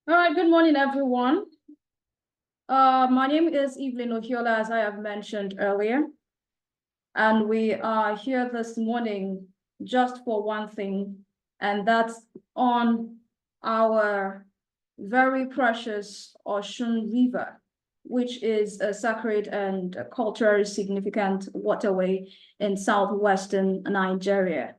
All right, good morning, everyone. My name is Evelyn Ohiola, as I have mentioned earlier, and we are here this morning just for one thing, and that's on our very precious Osun River, which is a sacred and culturally significant waterway in southwestern Nigeria.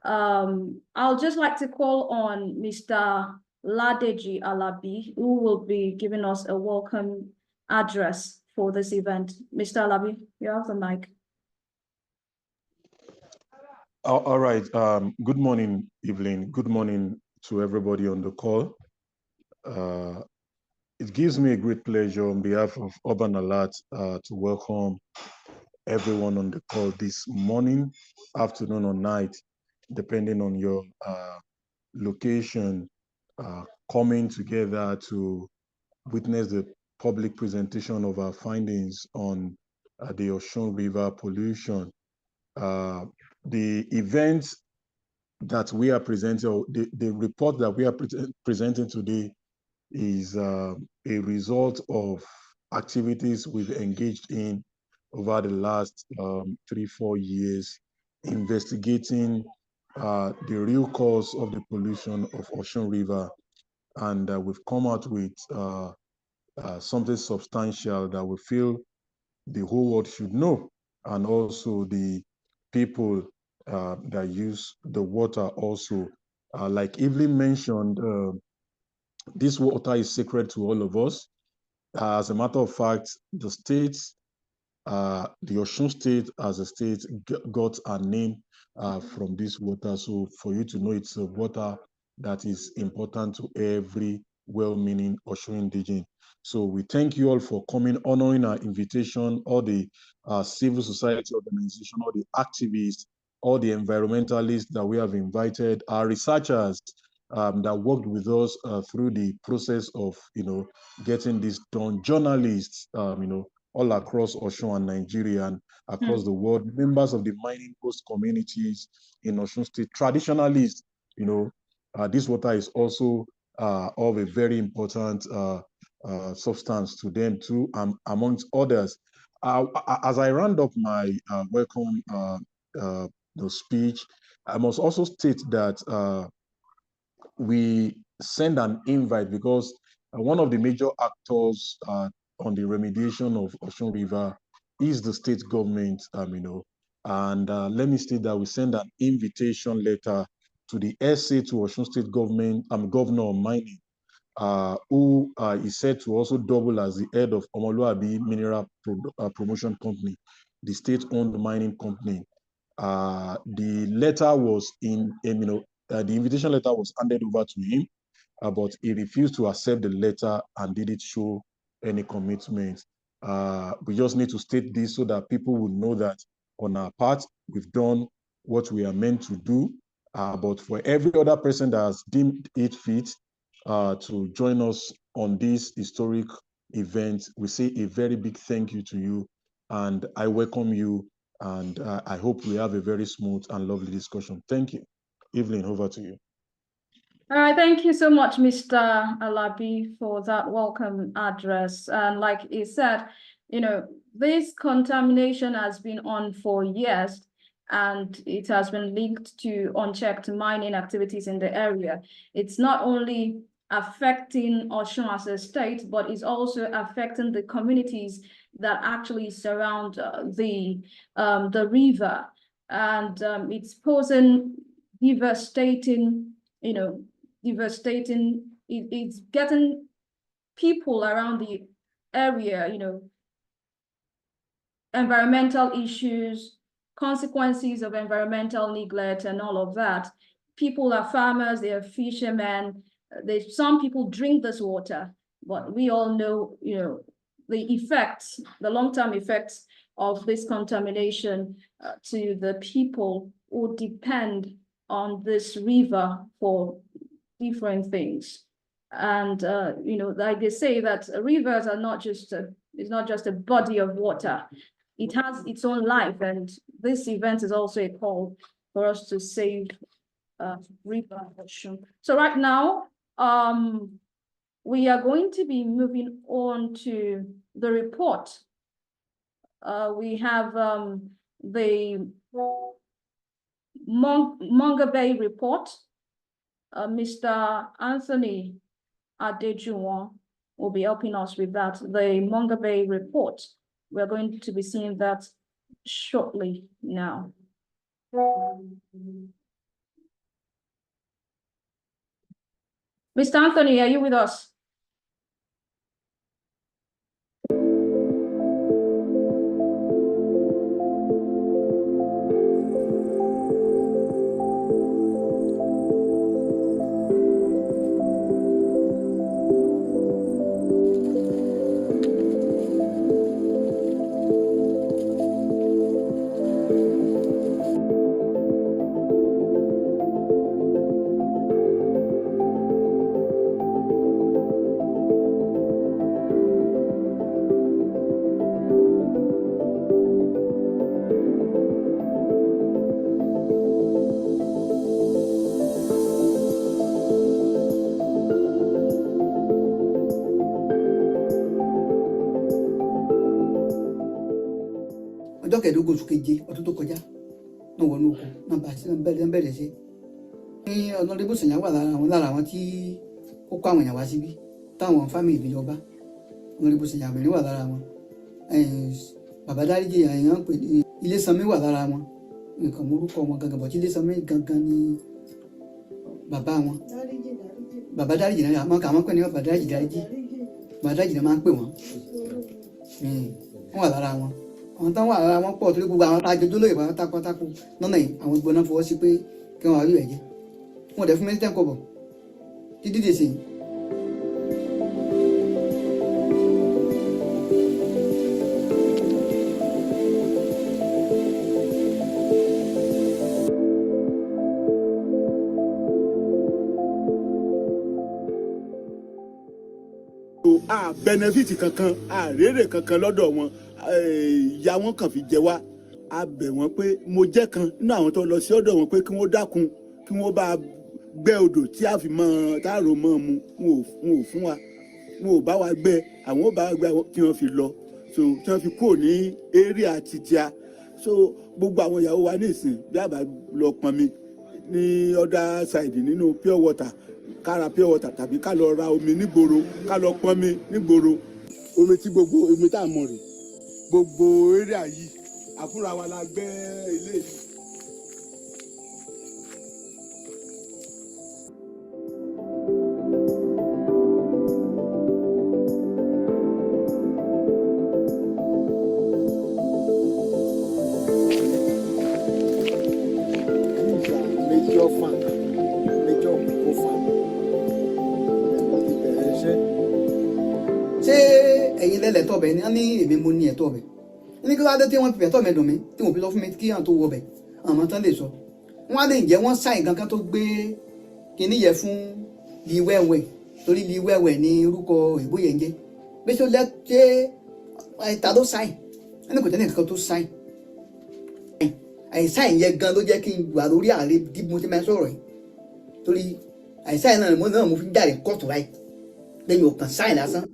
I'll just like to call on Mr. Ladeji Alabi, who will be giving us a welcome address for this event. Mr. Alabi, you have the mic. All right. Good morning, Evelyn. Good morning to everybody on the call. It gives me a great pleasure on behalf of Urban Alert to welcome everyone on the call this morning, afternoon, or night, depending on your location, coming together to witness the public presentation of our findings on the Osun River pollution. The event that we are presenting, or the report that we are presenting today is a result of activities we've engaged in over the last 3-4 years, investigating the real cause of the pollution of Osun River. And we've come out with something substantial that we feel the whole world should know, and also the people that use the water also. Like Evelyn mentioned, this water is sacred to all of us. As a matter of fact, the states, the Osun State as a state got a name from this water. So for you to know, it's a water that is important to every well-meaning Osun indigene. So we thank you all for coming, honoring our invitation, all the civil society organization, all the activists, all the environmentalists that we have invited, our researchers that worked with us through the process of, getting this done, journalists, all across Osun and Nigeria and across the world, members of the mining host communities in Osun State, traditionalists, this water is also of a very important substance to them too, amongst others. As I round up my welcome the speech, I must also state that we send an invite because one of the major actors on the remediation of Osun River is the state government, and let me state that we send an invitation letter to the SA to Osun State government, Governor of Mining, who is said to also double as the head of Omoluabi Mineral Promotion Company, the state-owned mining company. The letter was the invitation letter was handed over to him, but he refused to accept the letter and didn't show any commitment. We just need to state this so that people will know that on our part, we've done what we are meant to do. But for every other person that has deemed it fit to join us on this historic event, we say a very big thank you to you, and I welcome you, and I hope we have a very smooth and lovely discussion. Thank you. Evelyn, over to you. All right, thank you so much, Mr. Alabi, for that welcome address. And like he said, this contamination has been on for years, and it has been linked to unchecked mining activities in the area. It's not only affecting Osun as a state, but it's also affecting the communities that actually surround the river, and it's posing devastating, it's getting people around the area, environmental issues, consequences of environmental neglect and all of that. People are farmers, they are fishermen, some people drink this water, but we all know, the effects, the long-term effects of this contamination to the people who depend on this river for different things. And like they say that rivers are not just it's not just a body of water. It has its own life, and this event is also a call for us to save river Osun. So right now, we are going to be moving on to the report. We have the Monga Bay report. Mr. Anthony Adejuwon will be helping us with that. The Monga Bay report. We're going to be seeing that shortly now. Mr. Anthony, are you with us? ọjọ́ kẹẹ̀ẹ́dógún oṣù keje ọdún tó kọjá náà wọnú oko náà bẹ̀rẹ̀ sí ní ọ̀nàdébò sèyàn wà lára àwọn tí ó kó àwọn èèyàn wá síbí táwọn fámìlì mi lọ bá ọ̀nàdébò sèyàn àbẹ̀rẹ̀ wà lára wọn bàbá dáríjì àyàn pè ní Ilésanmí wà lára wọn nǹkan morúkọ wọn gangan bọ̀ tí Ilésanmí gangan ni bàbá wọn bàbá dáríjì náà àwọn pè ní bàbá dáríjì náà máa ń pè wọ́n wọ́n wà lára wọn. Àwọn táwọn ará wọn pọ̀ torí gbogbo àwọn tá a jọjọ́ lóye pátákó lọ́nà yìí àwọn ìgbóná fọwọ́ sí pé kí wọ́n rí ẹ̀jẹ̀ wọn ò dẹ̀ fún mi ní tẹ́ ń kọ̀bọ̀ títí dè sí i. a benefit kankan a rere kankan lọ́dọ̀ wọn ìyà wọn kàn fi jẹ wá a bẹ̀ wọ́n pé mo jẹ́ kan nínú àwọn tó lọ sí ọ̀dọ̀ wọn pé kí wọ́n dákun kí wọ́n bá gbẹ́ odò tí a fi mọ́ táàrò mọ́ mu wọn ò fún wa wọn ò bá wa gbẹ́ àwọn ò bá wa gbẹ́ kí wọ́n fi lọ so tí wọ́n fi kúrò ní area tìjà so gbogbo àwọn ìyàwó wa ní ìsìn bí àbá lọ pọnmi ní other side nínú pure water kára pure water tàbí ká lọ ra omi nígboro ká lọ pọnmi nígboro omi tí gbogbo omi tá a mọ̀ rè gbogbo area yìí àfúnra wa la gbẹ́ ilé yìí. ẹ̀yin lẹ́lẹ̀tọ́ ọbẹ̀ ní èmi mo ní ẹ̀tọ́ ọbẹ̀ ní kí wọ́n á dé tí wọ́n fi ẹ̀tọ́ mi dùn mí tí wọ́n fi lọ fún mi kí àwọn tó wọ ọbẹ̀ àmọ́ tán lè sọ wọ́n á lè jẹ́ wọ́n sáì gangan tó gbé kinní yẹ fún liwẹ́wẹ́ torí liwẹ́wẹ́ ní orúkọ ìbò yẹn jẹ́ bí tó lẹ́tẹ́ ta ló sáì ẹni kò tẹ́ nìkan tó sáì àìsáì yẹn gan ló jẹ́ kí n wà lórí ààrẹ dìbò tí mo sọ̀rọ̀ yìí torí àìsáì náà mo fi ń jáde kóòtù láì lẹ́yìn òkan sáì lásán.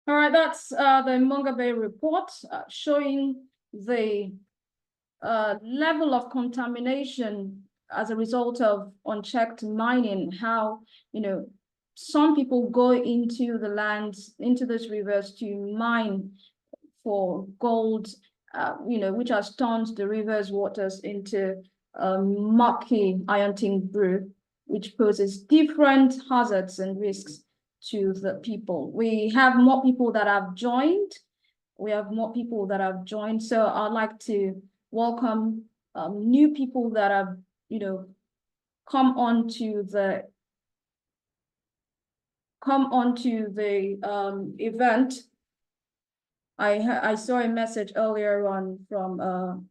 All right, that's the Monga Bay report showing the level of contamination as a result of unchecked mining, how, some people go into the lands, into those rivers to mine for gold, which has turned the river's waters into murky iron tin brew, which poses different hazards and risks to the people. We have more people that have joined. So I'd like to welcome new people that have, come onto the event. I saw a message earlier on from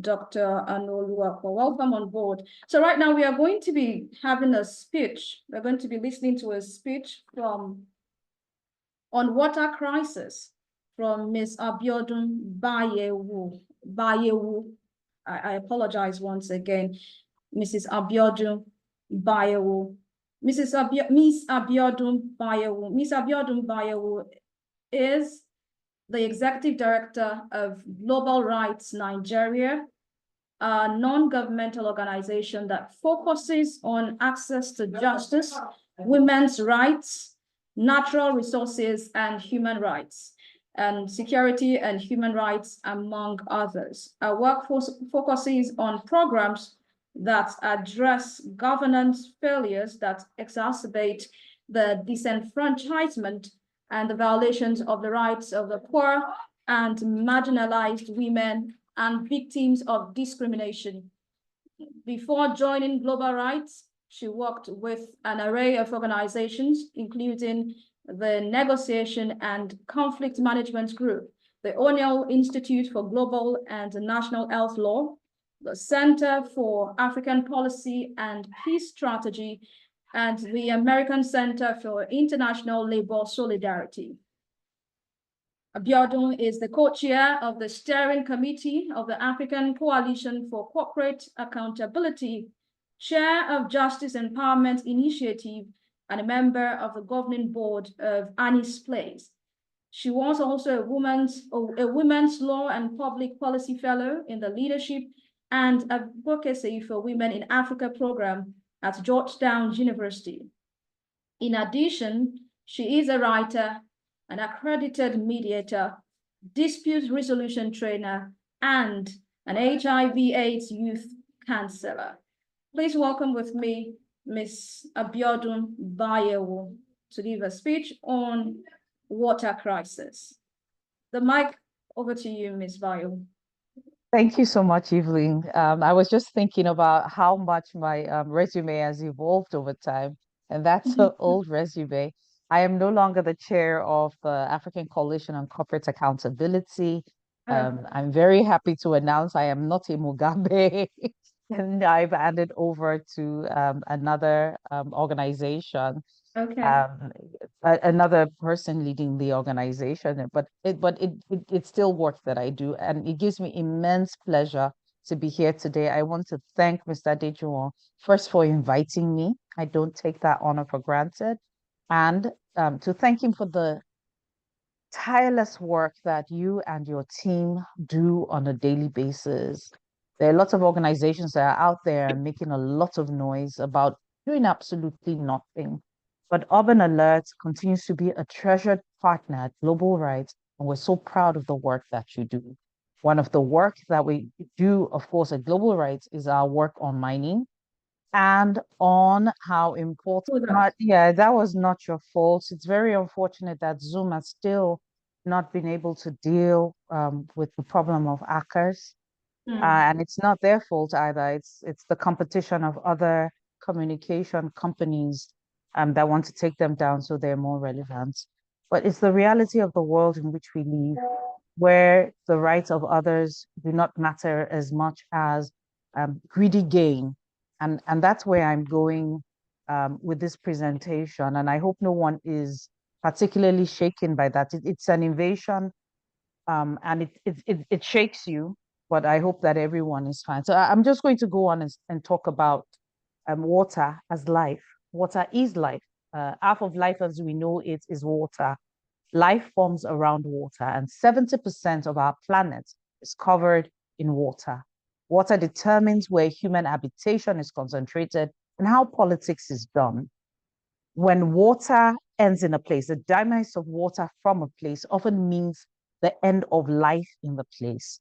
Dr. Anoluwa. Welcome on board. So right now we are going to be having a speech. We're going to be listening to a speech on water crisis from Ms. Abiodun Bayewu. I apologize once again, Mrs. Abiodun Bayewu. Miss Abiodun Bayewu. Miss Abiodun Bayewu is the Executive Director of Global Rights Nigeria, a non-governmental organization that focuses on access to justice, women's rights, natural resources, and human rights, and security and human rights, among others. Our work focuses on programs that address governance failures that exacerbate the disenfranchisement and the violations of the rights of the poor and marginalized women and victims of discrimination. Before joining Global Rights, she worked with an array of organizations, including the Negotiation and Conflict Management Group, the O'Neill Institute for Global and National Health Law, the Center for African Policy and Peace Strategy, and the American Center for International Labor Solidarity. Abiodun is the co-chair of the steering committee of the African Coalition for Corporate Accountability, chair of Justice Empowerment Initiative, and a member of the governing board of Annie's Place. She was also a women's law and public policy fellow in the Leadership and Advocacy for Women in Africa program at Georgetown University. In addition, she is a writer, an accredited mediator, dispute resolution trainer, and an HIV/AIDS youth counselor. Please welcome with me Ms. Abiodun Bayewu to give a speech on water crisis. The mic over to you, Ms. Bayewu. Thank you so much, Evelyn. I was just thinking about how much my resume has evolved over time, and that's an old resume. I am no longer the chair of the African Coalition on Corporate Accountability. I'm very happy to announce I am not a Mugabe, and I've handed over to another organization. Okay. Another person leading the organization, but it's still work that I do, and it gives me immense pleasure to be here today. I want to thank Mr. Dejuwon first for inviting me. I don't take that honor for granted, and to thank him for the tireless work that you and your team do on a daily basis. There are lots of organizations that are out there and making a lot of noise about doing absolutely nothing. But Urban Alert continues to be a treasured partner at Global Rights, and we're so proud of the work that you do. One of the work that we do, of course, at Global Rights is our work on mining and on how important, that was not your fault. It's very unfortunate that Zoom has still not been able to deal with the problem of hackers. And it's not their fault either. It's the competition of other communication companies that want to take them down so they're more relevant. But it's the reality of the world in which we live, where the rights of others do not matter as much as greedy gain. And that's where I'm going with this presentation. And I hope no one is particularly shaken by that. It's an invasion, and it shakes you, but I hope that everyone is fine. So I'm just going to go on and talk about water as life. Water is life. Half of life as we know it is water. Life forms around water, and 70% of our planet is covered in water. Water determines where human habitation is concentrated and how politics is done. When water ends in a place, the demise of water from a place often means the end of life in the place.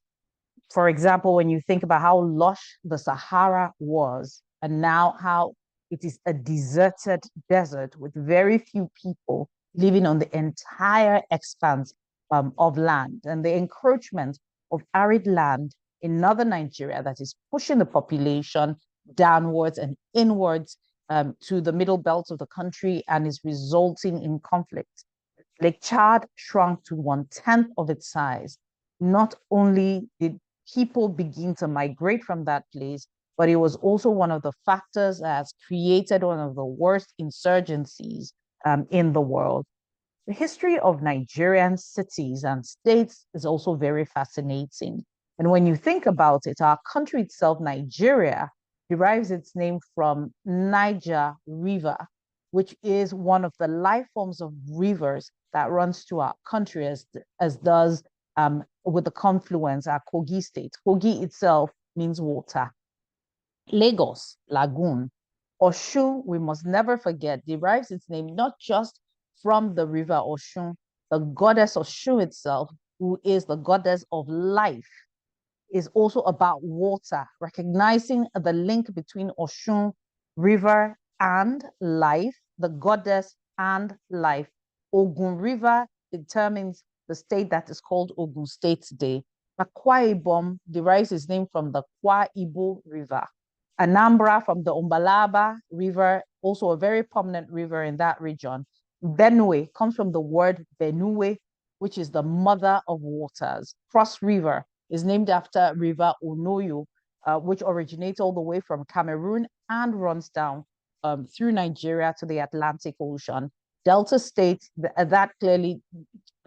For example, when you think about how lush the Sahara was, and now how it is a deserted desert with very few people living on the entire expanse of land, and the encroachment of arid land in northern Nigeria that is pushing the population downwards and inwards to the middle belt of the country and is resulting in conflict. Lake Chad shrunk to 1/10 of its size. Not only did people begin to migrate from that place, but it was also one of the factors that has created one of the worst insurgencies in the world. The history of Nigerian cities and states is also very fascinating. And when you think about it, our country itself, Nigeria, derives its name from Niger River, which is one of the life forms of rivers that runs to our country, as does with the confluence, our Kogi state. Kogi itself means water. Lagos, lagoon. Osun, we must never forget, derives its name not just from the river Osun, the goddess Osun itself, who is the goddess of life, is also about water, recognizing the link between Osun River and life, the goddess and life. Ogun River determines the state that is called Ogun State today. Akwa Ibom derives its name from the Kwa Ibo River. Anambra from the Umbalaba River, also a very prominent river in that region. Benue comes from the word Benue, which is the mother of waters. Cross River is named after River Onoyo, which originates all the way from Cameroon and runs down through Nigeria to the Atlantic Ocean. Delta State, that clearly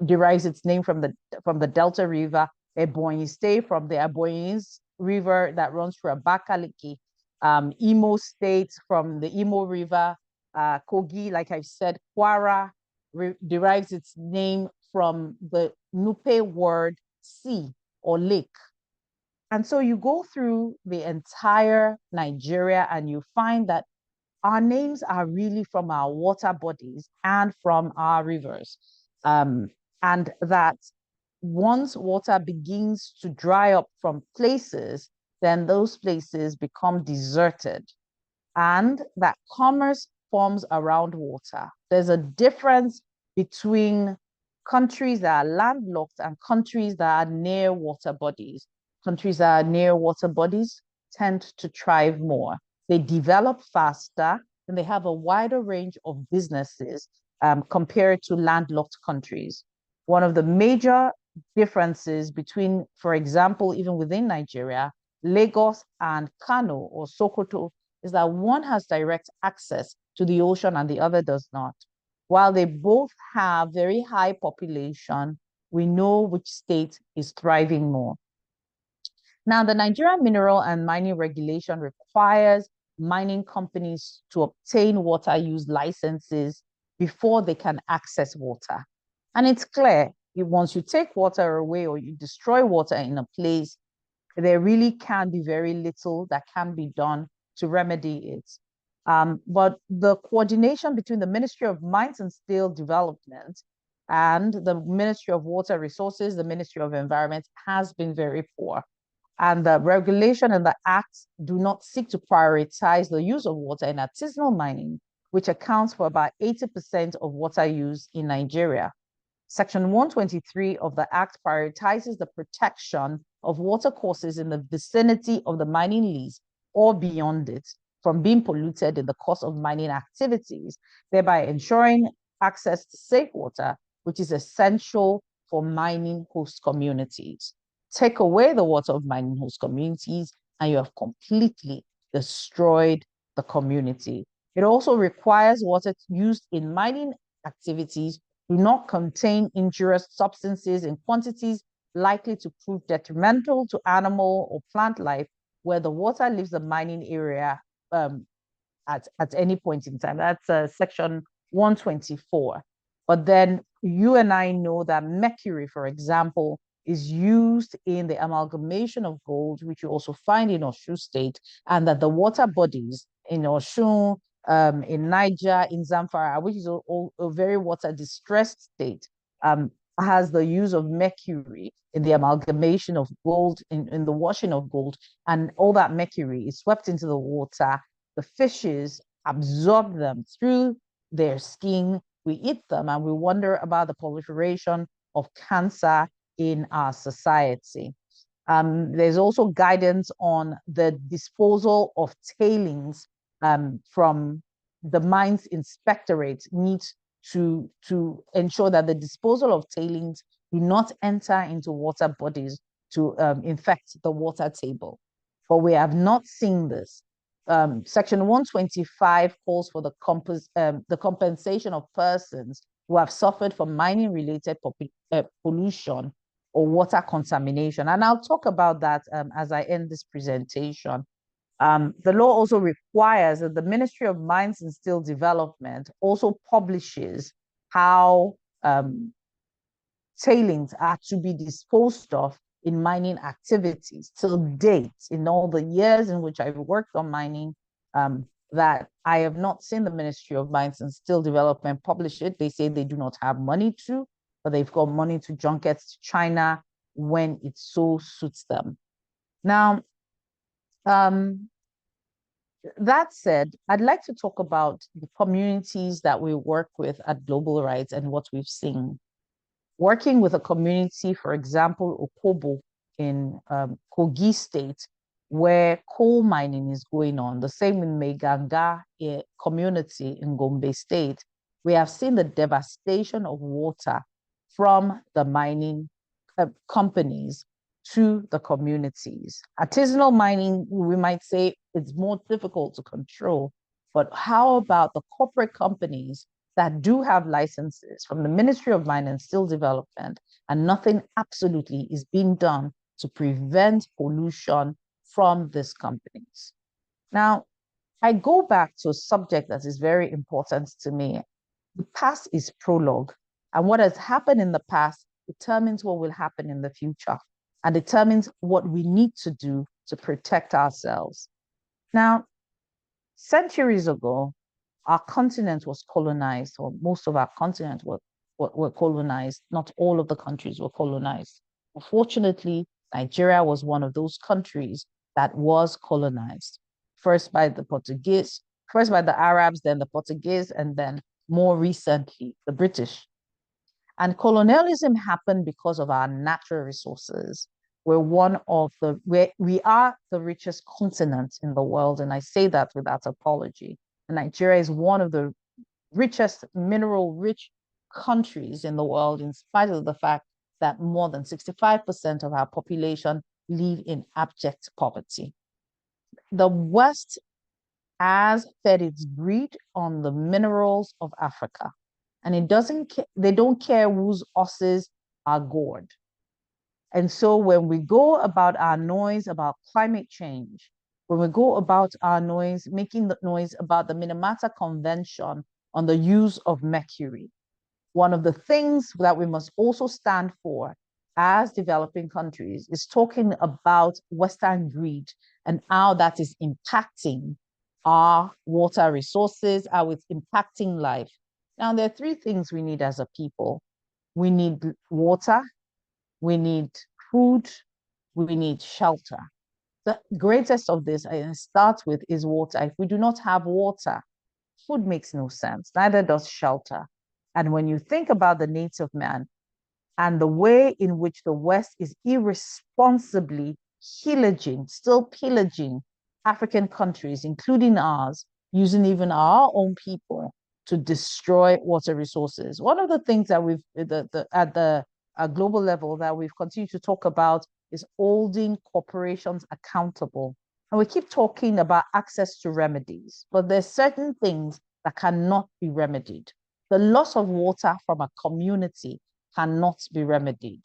derives its name from the Delta River. Ebonyi State from the Ebonyi River that runs through Abakaliki. Imo State from the Imo River. Kogi, like I said, Kwara derives its name from the Nupe word sea or lake. And so you go through the entire Nigeria and you find that our names are really from our water bodies and from our rivers. And that once water begins to dry up from places, then those places become deserted. And that commerce forms around water. There's a difference between countries that are landlocked and countries that are near water bodies. Countries that are near water bodies tend to thrive more. They develop faster and they have a wider range of businesses compared to landlocked countries. One of the major differences between, for example, even within Nigeria, Lagos and Kano or Sokoto is that one has direct access to the ocean and the other does not. While they both have very high population, we know which state is thriving more. Now, the Nigerian Mineral and Mining Regulation requires mining companies to obtain water use licenses before they can access water. And it's clear, once you take water away or you destroy water in a place, there really can be very little that can be done to remedy it. But the coordination between the Ministry of Mines and Steel Development and the Ministry of Water Resources, the Ministry of Environment, has been very poor. And the regulation and the acts do not seek to prioritize the use of water in artisanal mining, which accounts for about 80% of water use in Nigeria. Section 123 of the Act prioritizes the protection of water courses in the vicinity of the mining lease or beyond it from being polluted in the course of mining activities, thereby ensuring access to safe water, which is essential for mining host communities. Take away the water of mining host communities, and you have completely destroyed the community. It also requires water used in mining activities do not contain injurious substances in quantities likely to prove detrimental to animal or plant life where the water leaves the mining area at any point in time. That's section 124. But then you and I know that mercury, for example, is used in the amalgamation of gold, which you also find in Osun State, and that the water bodies in Osun, in Niger, in Zamfara, which is a very water distressed state, has the use of mercury in the amalgamation of gold, in the washing of gold, and all that mercury is swept into the water. The fishes absorb them through their skin. We eat them and we wonder about the proliferation of cancer in our society. There's also guidance on the disposal of tailings from the mines inspectorate needs to ensure that the disposal of tailings do not enter into water bodies to infect the water table. But we have not seen this. Section 125 calls for the compensation of persons who have suffered from mining-related pollution or water contamination. And I'll talk about that as I end this presentation. The law also requires that the Ministry of Mines and Steel Development also publishes how tailings are to be disposed of in mining activities. Till date, in all the years in which I've worked on mining, that I have not seen the Ministry of Mines and Steel Development publish it. They say they do not have money to, but they've got money to junkets to China when it so suits them. Now, that said, I'd like to talk about the communities that we work with at Global Rights and what we've seen. Working with a community, for example, Okobo in Kogi State, where coal mining is going on, the same in Meganga community in Gombe State, we have seen the devastation of water from the mining companies to the communities. Artisanal mining, we might say it's more difficult to control, but how about the corporate companies that do have licenses from the Ministry of Mine and Steel Development, and nothing absolutely is being done to prevent pollution from these companies? Now, I go back to a subject that is very important to me. The past is prologue, and what has happened in the past determines what will happen in the future and determines what we need to do to protect ourselves. Now, centuries ago, our continent was colonized, or most of our continent were colonized. Not all of the countries were colonized. Unfortunately, Nigeria was one of those countries that was colonized, first by the Portuguese, first by the Arabs, then the Portuguese, and then more recently, the British. And colonialism happened because of our natural resources. We are the richest continent in the world, and I say that without apology. And Nigeria is one of the richest mineral-rich countries in the world, in spite of the fact that more than 65% of our population live in abject poverty. The West has fed its greed on the minerals of Africa, and they don't care whose horses are gored. And so when we go about our noise about climate change, when we go about our noise, making the noise about the Minamata Convention on the use of mercury, one of the things that we must also stand for as developing countries is talking about Western greed and how that is impacting our water resources, how it's impacting life. Now, there are three things we need as a people. We need water, we need food, we need shelter. The greatest of this, I start with, is water. If we do not have water, food makes no sense, neither does shelter. And when you think about the needs of man and the way in which the West is irresponsibly still pillaging African countries, including ours, using even our own people to destroy water resources. One of the things that at the global level that we've continued to talk about is holding corporations accountable. And we keep talking about access to remedies, but there's certain things that cannot be remedied. The loss of water from a community cannot be remedied.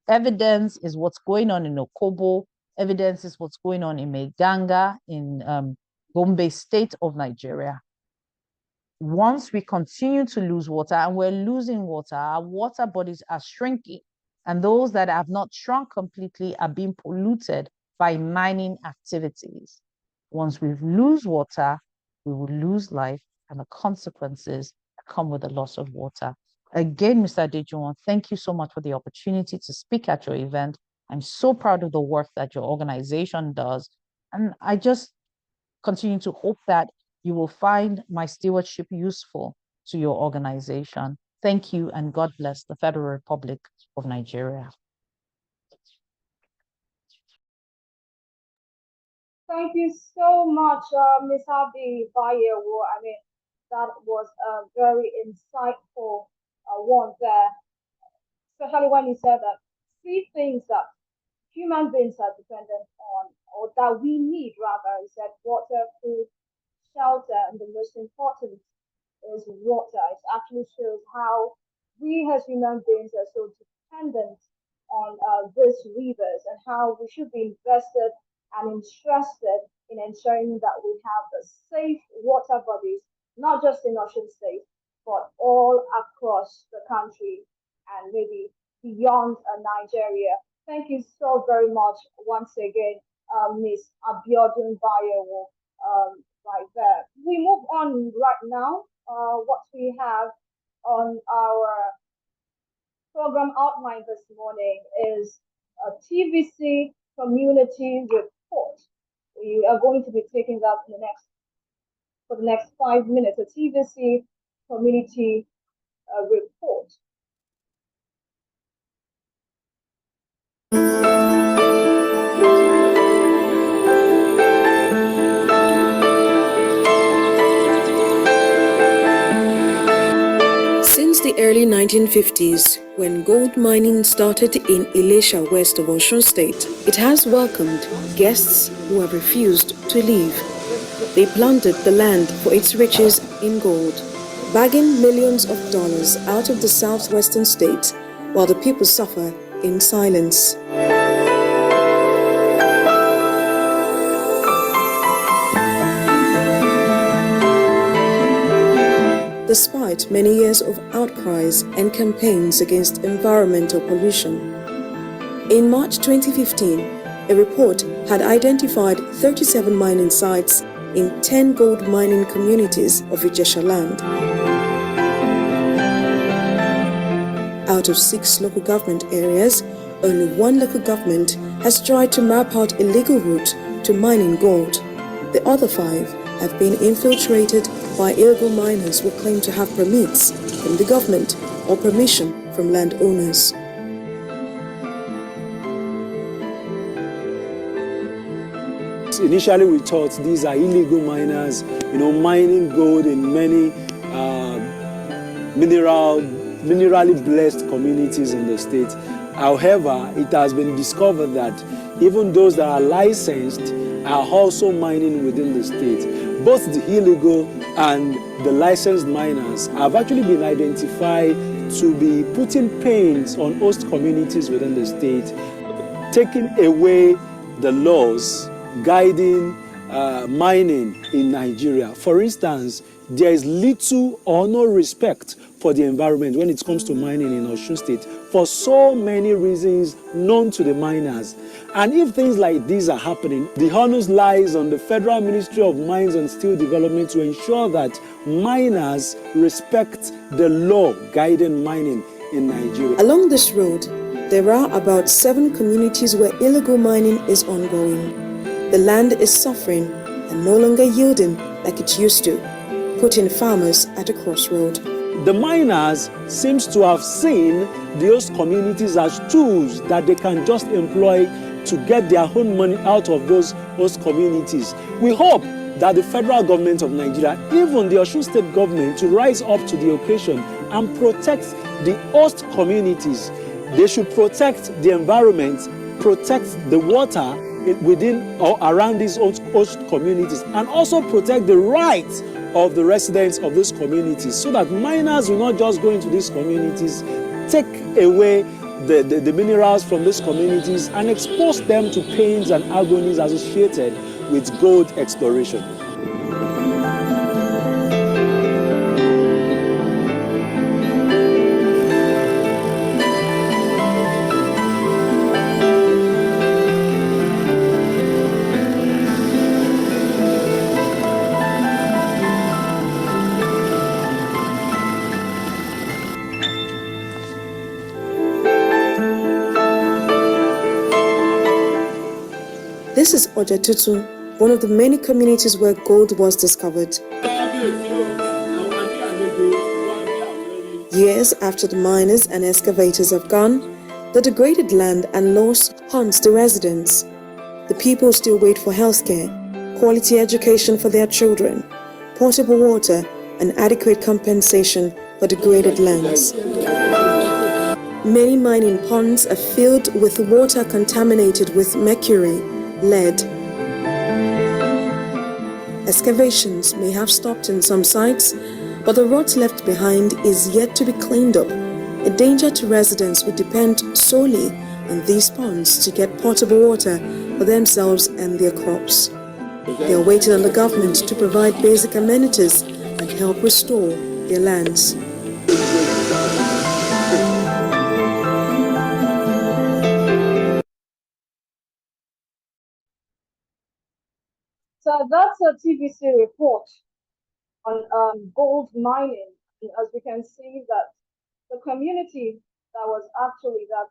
Evidence is what's going on in Okobo. Evidence is what's going on in Meganga, in Gombe State of Nigeria. Once we continue to lose water, and we're losing water, our water bodies are shrinking, and those that have not shrunk completely are being polluted by mining activities. Once we lose water, we will lose life, and the consequences come with the loss of water. Again, Mr. Adejuwon, thank you so much for the opportunity to speak at your event. I'm so proud of the work that your organization does, and I just continue to hope that you will find my stewardship useful to your organization. Thank you, and God bless the Federal Republic of Nigeria. Thank you so much, Ms. Abdi Bayewo. I mean, that was a very insightful one there, especially when he said that three things that human beings are dependent on, or that we need rather, he said water, food, shelter, and the most important is water. It actually shows how we as human beings are so dependent on these rivers and how we should be invested and interested in ensuring that we have the safe water bodies, not just in Osun State, but all across the country and maybe beyond Nigeria. Thank you so very much once again, Ms. Abiodun Bayowo, right there. We move on right now. What we have on our program outline this morning is a TVC community report. We are going to be taking that for the next 5 minutes, a TVC community report. Since the early 1950s, when gold mining started in Ilesha, west of Osun State, it has welcomed guests who have refused to leave. They plundered the land for its riches in gold, bagging millions of dollars out of the southwestern state, while the people suffer in silence. Despite many years of outcries and campaigns against environmental pollution. In March 2015, a report had identified 37 mining sites in 10 gold mining communities of Ijesha land. Out of 6 local government areas, only 1 local government has tried to map out a legal route to mining gold. The other 5 have been infiltrated by illegal miners who claim to have permits from the government or permission from landowners. Initially, we thought these are illegal miners, mining gold in many minerally blessed communities in the state. However, it has been discovered that even those that are licensed are also mining within the state. Both the illegal and the licensed miners have actually been identified to be putting pains on host communities within the state, taking away the laws guiding mining in Nigeria. For instance, there is little or no respect for the environment when it comes to mining in Osun State for so many reasons known to the miners. And if things like these are happening, the onus lies on the Federal Ministry of Mines and Steel Development to ensure that miners respect the law guiding mining in Nigeria. Along this road, there are about 7 communities where illegal mining is ongoing. The land is suffering and no longer yielding like it used to, putting farmers at a crossroad. The miners seems to have seen the host communities as tools that they can just employ to get their own money out of those host communities. We hope that the federal government of Nigeria, even the Osun State government, to rise up to the occasion and protect the host communities. They should protect the environment, protect the water within or around these host communities, and also protect the rights of the residents of those communities, so that miners will not just go into these communities, take away the minerals from these communities and expose them to pains and agonies associated with gold exploration. This is Ojatutu, one of the many communities where gold was discovered. Years after the miners and excavators have gone, the degraded land and loss haunts the residents. The people still wait for healthcare, quality education for their children, potable water, and adequate compensation for degraded lands. Many mining ponds are filled with water contaminated with mercury, lead. Excavations may have stopped in some sites, but the rot left behind is yet to be cleaned up. A danger to residents would depend solely on these ponds to get potable water for themselves and their crops. They are waiting on the government to provide basic amenities and help restore their lands. So that's a TVC report on gold mining. And as we can see that the community that was actually that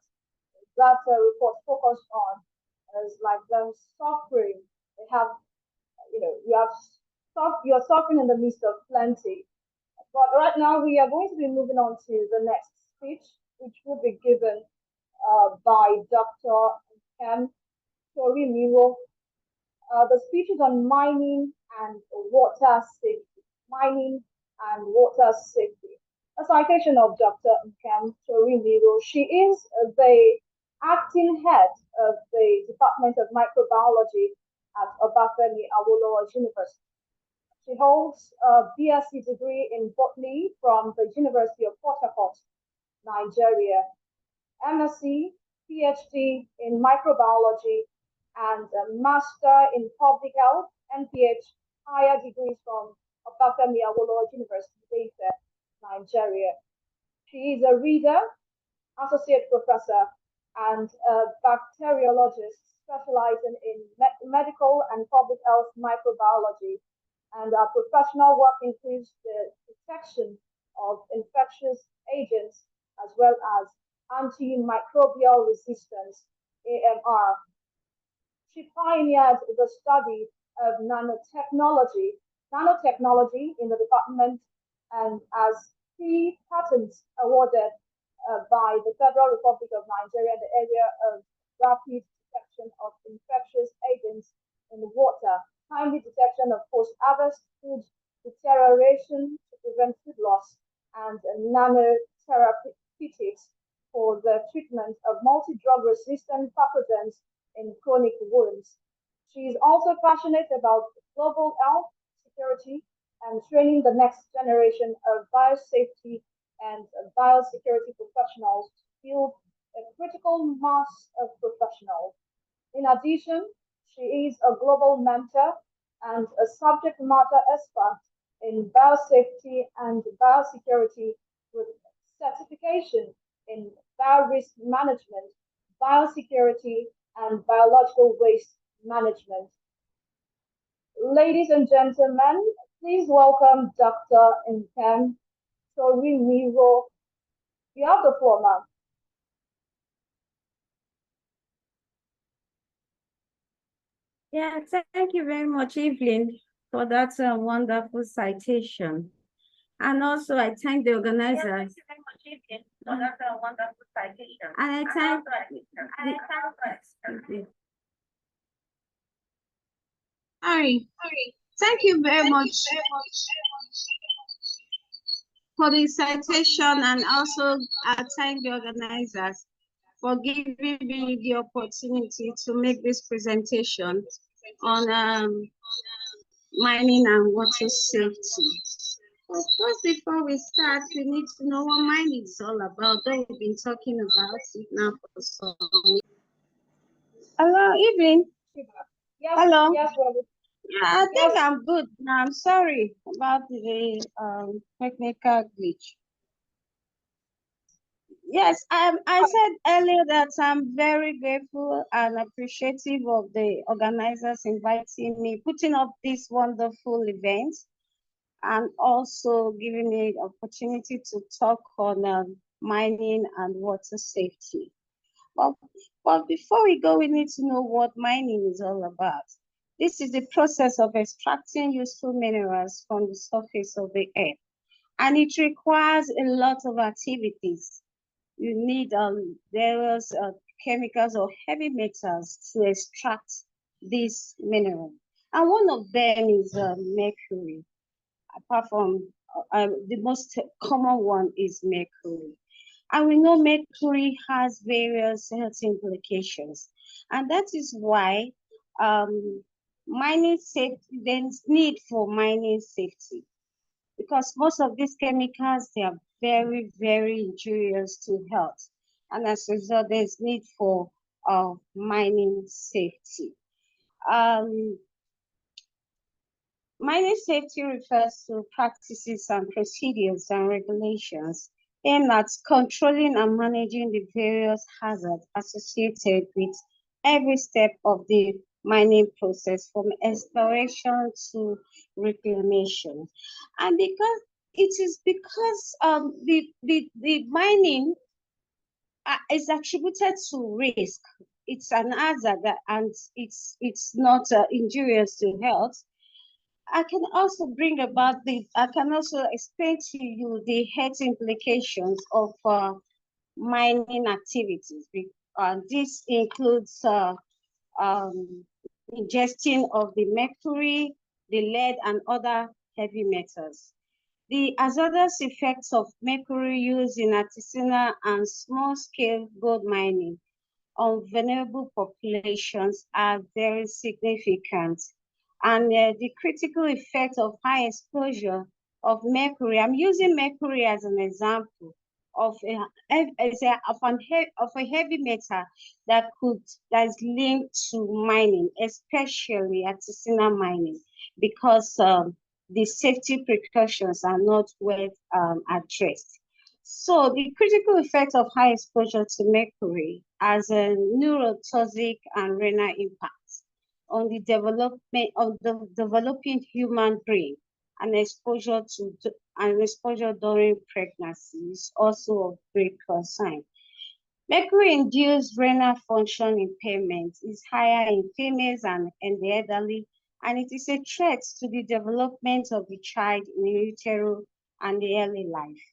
report focused on is like them suffering. They have, you're suffering in the midst of plenty. But right now we are going to be moving on to the next speech, which will be given by Dr. Ken Torimiro. The speech is on mining and water safety. Mining and water safety. A citation of Dr. Ken Torimiro. She is the acting head of the Department of Microbiology at Obafemi Awolowo University. She holds a BSc degree in botany from the University of Port Harcourt, Nigeria, MSc, PhD in microbiology, and a Master in Public Health, MPH, higher degrees from Obafemi Awolowo University, Ife, Nigeria. She is a reader, associate professor, and a bacteriologist specializing in medical and public health microbiology. And our professional work includes the detection of infectious agents as well as antimicrobial resistance, AMR. She pioneered the study of nanotechnology in the department, and as 3 patents awarded by the Federal Republic of Nigeria in the area of rapid detection of infectious agents in the water, timely detection of post-harvest food deterioration to prevent food loss, and nanotherapeutics for the treatment of multi-drug resistant pathogens in chronic wounds. She is also passionate about global health security and training the next generation of biosafety and biosecurity professionals to build a critical mass of professionals. In addition, she is a global mentor and a subject matter expert in biosafety and biosecurity with certification in biorisk management, biosecurity, and biological waste management. Ladies and gentlemen, please welcome Dr. Nkem Torimiro. You have the floor, ma'am. Yeah, thank you very much, Evelyn, for that wonderful citation. And also, I thank the organizers. And I thank thank you very much for the citation, and also I thank the organizers for giving me the opportunity to make this presentation on mining and water safety. Of course, before we start, we need to know what mining is all about. Though we've been talking about it now for some. Hello, Evelyn. Yes, hello. Yes, yeah, I think I'm good. I'm sorry about the technical glitch. Yes, I said earlier that I'm very grateful and appreciative of the organizers inviting me, putting up this wonderful event, and also giving me the opportunity to talk on mining and water safety. But before we go, we need to know what mining is all about. This is the process of extracting useful minerals from the surface of the earth, and it requires a lot of activities. You need various chemicals or heavy metals to extract this mineral. And one of them is mercury. Apart from the most common one is mercury. And we know mercury has various health implications. And that is why mining safety, there's need for mining safety, because most of these chemicals, they are very, very injurious to health. And as a result, there's need for mining safety. Mining safety refers to practices and procedures and regulations aimed at controlling and managing the various hazards associated with every step of the mining process, from exploration to reclamation. And because the mining is attributed to risk, it's an hazard and it's not injurious to health. I can also explain to you the health implications of mining activities. This includes ingesting of the mercury, the lead, and other heavy metals. The hazardous effects of mercury use in artisanal and small-scale gold mining on vulnerable populations are very significant. And the critical effect of high exposure of mercury, I'm using mercury as an example of a heavy metal that is linked to mining, especially artisanal mining, because the safety precautions are not well addressed. So the critical effect of high exposure to mercury has a neurotoxic and renal impact on the development of the developing human brain, and exposure during pregnancy is also of great concern. Mercury-induced renal function impairment is higher in females and the elderly, and it is a threat to the development of the child in utero and the early life.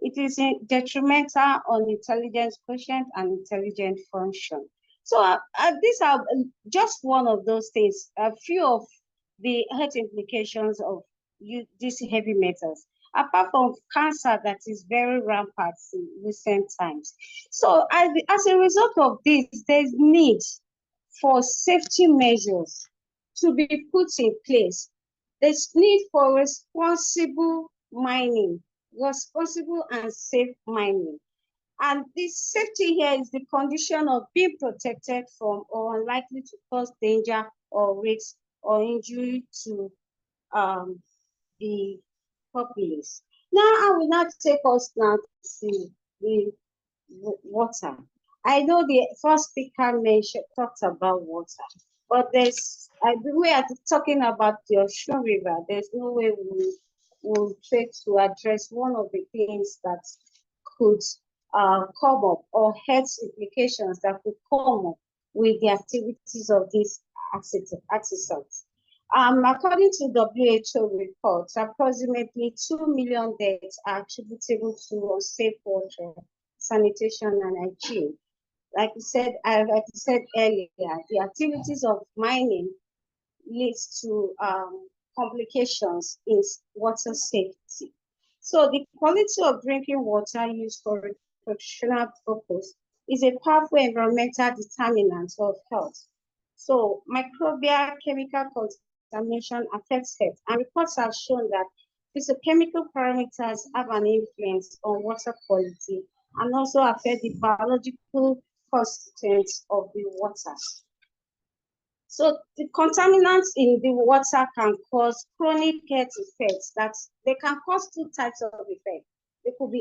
It is detrimental on intelligence quotient and intelligent function. So these are just one of those things, a few of the health implications of these heavy metals, apart from cancer that is very rampant in recent times. So as a result of this, there's need for safety measures to be put in place. There's need for responsible mining, responsible and safe mining. And this safety here is the condition of being protected from or unlikely to cause danger or risk or injury to the populace. Now, I will not take us now to the water. I know the first speaker talked about water, but we are talking about the Osun River. There's no way we'll try to address one of the things that could come up, or health implications that could come up with the activities of these artisans. According to WHO reports, approximately 2 million deaths are attributable to unsafe water, sanitation, and hygiene. Like I said earlier, the activities of mining leads to complications in water safety. So the quality of drinking water used for recreational purpose is a powerful environmental determinant of health. So microbial chemical contamination affects health, and reports have shown that physiochemical parameters have an influence on water quality and also affect the biological constituents of the water. So the contaminants in the water can cause chronic health effects. They can cause two types of effects. It could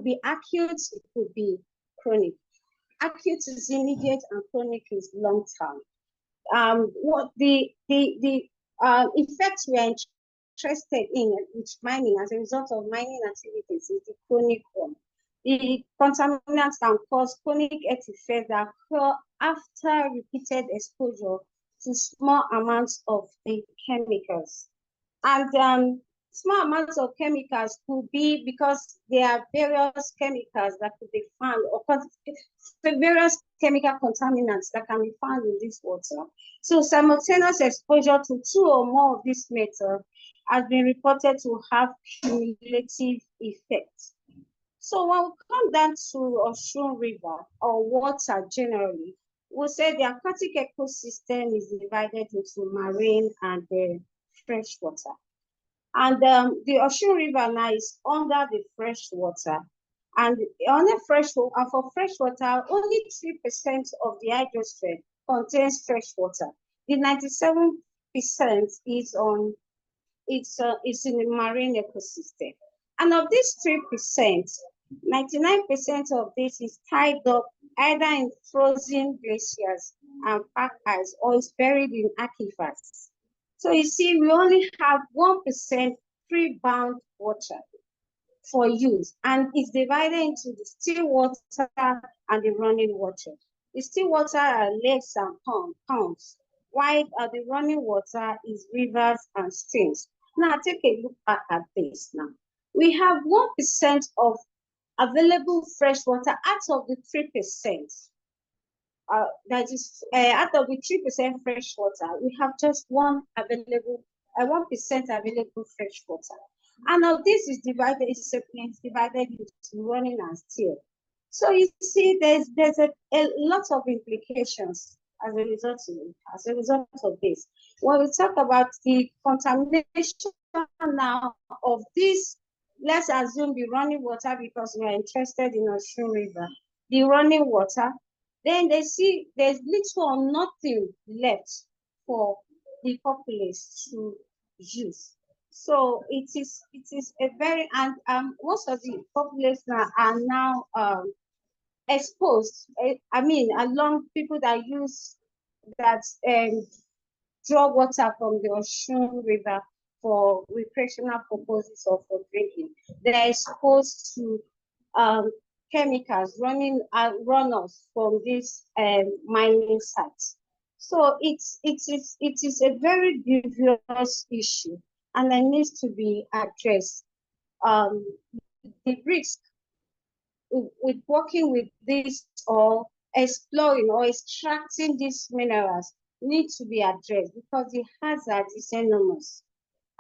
be acute, it could be chronic. Acute is immediate and chronic is long term. What the effects we are interested in with mining as a result of mining activities is the chronic one. The contaminants can cause chronic health effects that occur after repeated exposure to small amounts of the chemicals. And small amounts of chemicals could be because there are various chemicals that could be found, or various chemical contaminants that can be found in this water. So simultaneous exposure to two or more of these metals has been reported to have cumulative effects. So when we come down to Osun River or water generally, we'll say the aquatic ecosystem is divided into marine and freshwater. And the Osun River now is under the freshwater. And on a freshwater, for freshwater, only 3% of the hydrosphere contains freshwater. The 97% is on it's in the marine ecosystem. And of this 3%, 99% of this is tied up either in frozen glaciers and pack ice or is buried in aquifers. So you see, we only have 1% free-bound water for use, and it's divided into the still water and the running water. The still water are lakes and ponds, while the running water is rivers and streams. Now take a look at this now. We have 1% of available fresh water out of the 3%. That is out of the 3% fresh water, we have just 1% available fresh water. And of this is divided into running and still. So you see, there's a lot of implications as a result of this. When we talk about the contamination now of this, let's assume the running water, because we are interested in Osun River, the running water, then they see there's little or nothing left for the populace to use. So it is a very, and most of the populace now are now exposed. I mean, along people that use that draw water from the Osun River for recreational purposes or for drinking. They're exposed to chemicals running runoffs from these mining sites. So it is a very grievous issue, and it needs to be addressed. The risk with working with this or exploring or extracting these minerals need to be addressed, because the hazard is enormous.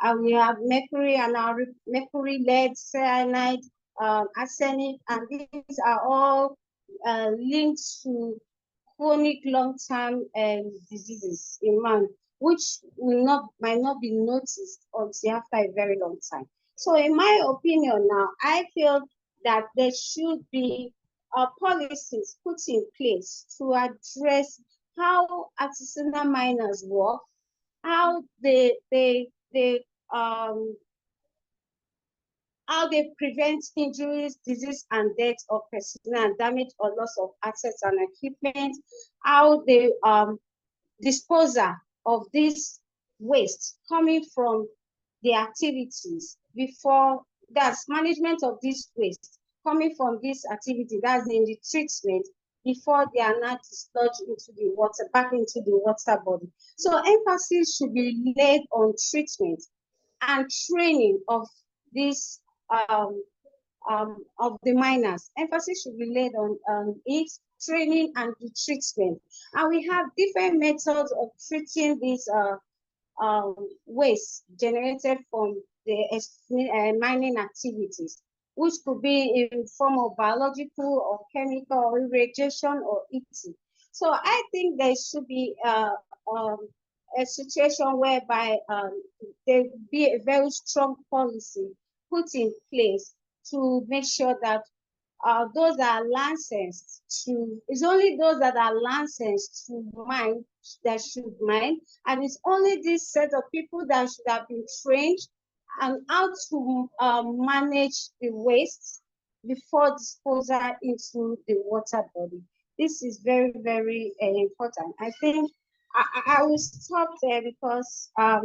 And we have mercury and our mercury, lead, cyanide, arsenic, and these are all linked to chronic long-term diseases in man, which might not be noticed until after a very long time. So in my opinion now, I feel that there should be policies put in place to address how artisanal miners work, how they prevent injuries, disease, and death of personnel, and damage or loss of assets and equipment, how they disposal of this waste coming from the activities before, that's management of this waste coming from this activity, that's in the treatment, before they are not discharged into the water, back into the water body. So emphasis should be laid on treatment and training of this of the miners. Emphasis should be laid on it, training and the treatment. And we have different methods of treating this waste generated from the mining activities, which could be in form of biological or chemical or irrigation or eating. So I think there should be a situation whereby there be a very strong policy put in place to make sure that those that are licensed to, it's only those that are licensed to mine that should mine, and it's only this set of people that should have been trained and how to manage the waste before disposal into the water body. This is very, very important. I think I will stop there because I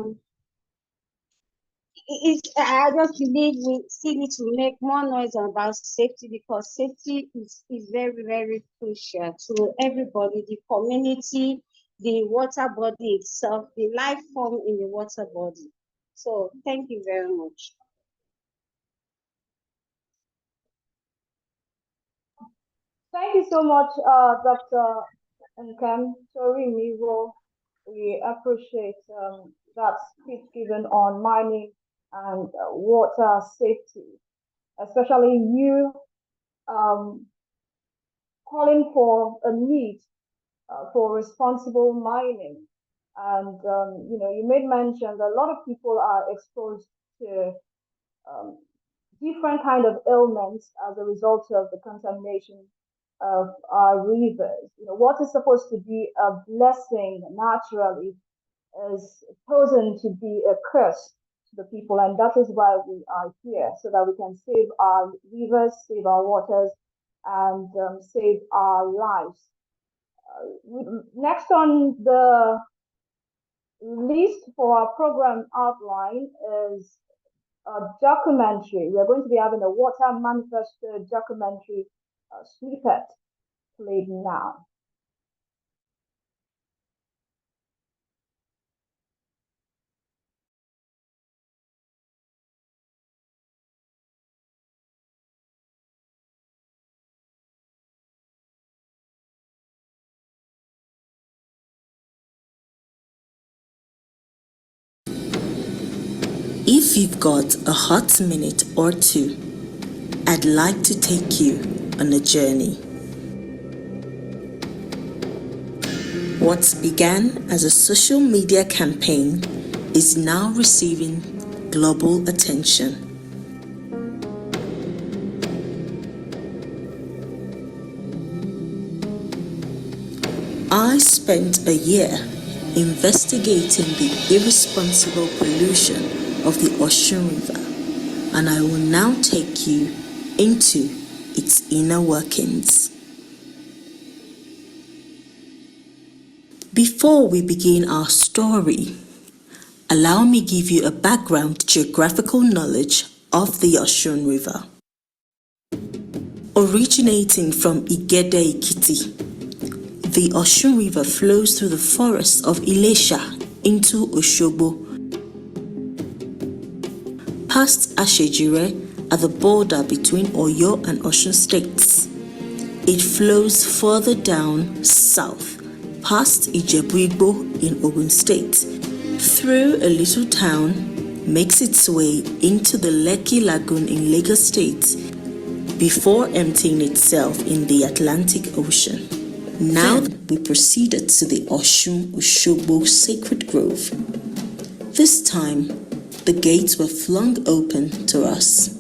just believe we still need to make more noise about safety, because safety is very, very crucial to everybody, the community, the water body itself, the life form in the water body. So thank you very much. Thank you so much, Dr. Nkem Torimiwo. We appreciate that speech given on mining and water safety, especially you calling for a need for responsible mining. And you made mention that a lot of people are exposed to um, different kind of ailments as a result of the contamination of our rivers. What is supposed to be a blessing naturally is chosen to be a curse to the people, and that is why we are here, so that we can save our rivers, save our waters, and save our lives. Next on the list for our program outline is a documentary. We're going to be having a water manifesto documentary snippet played now. If you've got a hot minute or two, I'd like to take you on a journey. What began as a social media campaign is now receiving global attention. I spent a year investigating the irresponsible pollution of the Osun River, and I will now take you into its inner workings. Before we begin our story, allow me give you a background geographical knowledge of the Osun River. Originating from Igede Ekiti, the Osun River flows through the forests of Ilesha into Osogbo, past Ashejire at the border between Oyo and Osun states. It flows further down south, past Ijebu-Igbo in Ogun State, through a little town, makes its way into the Lekki Lagoon in Lagos State, before emptying itself in the Atlantic Ocean. Now we proceeded to the Osun-Osogbo Sacred Grove. This time, the gates were flung open to us.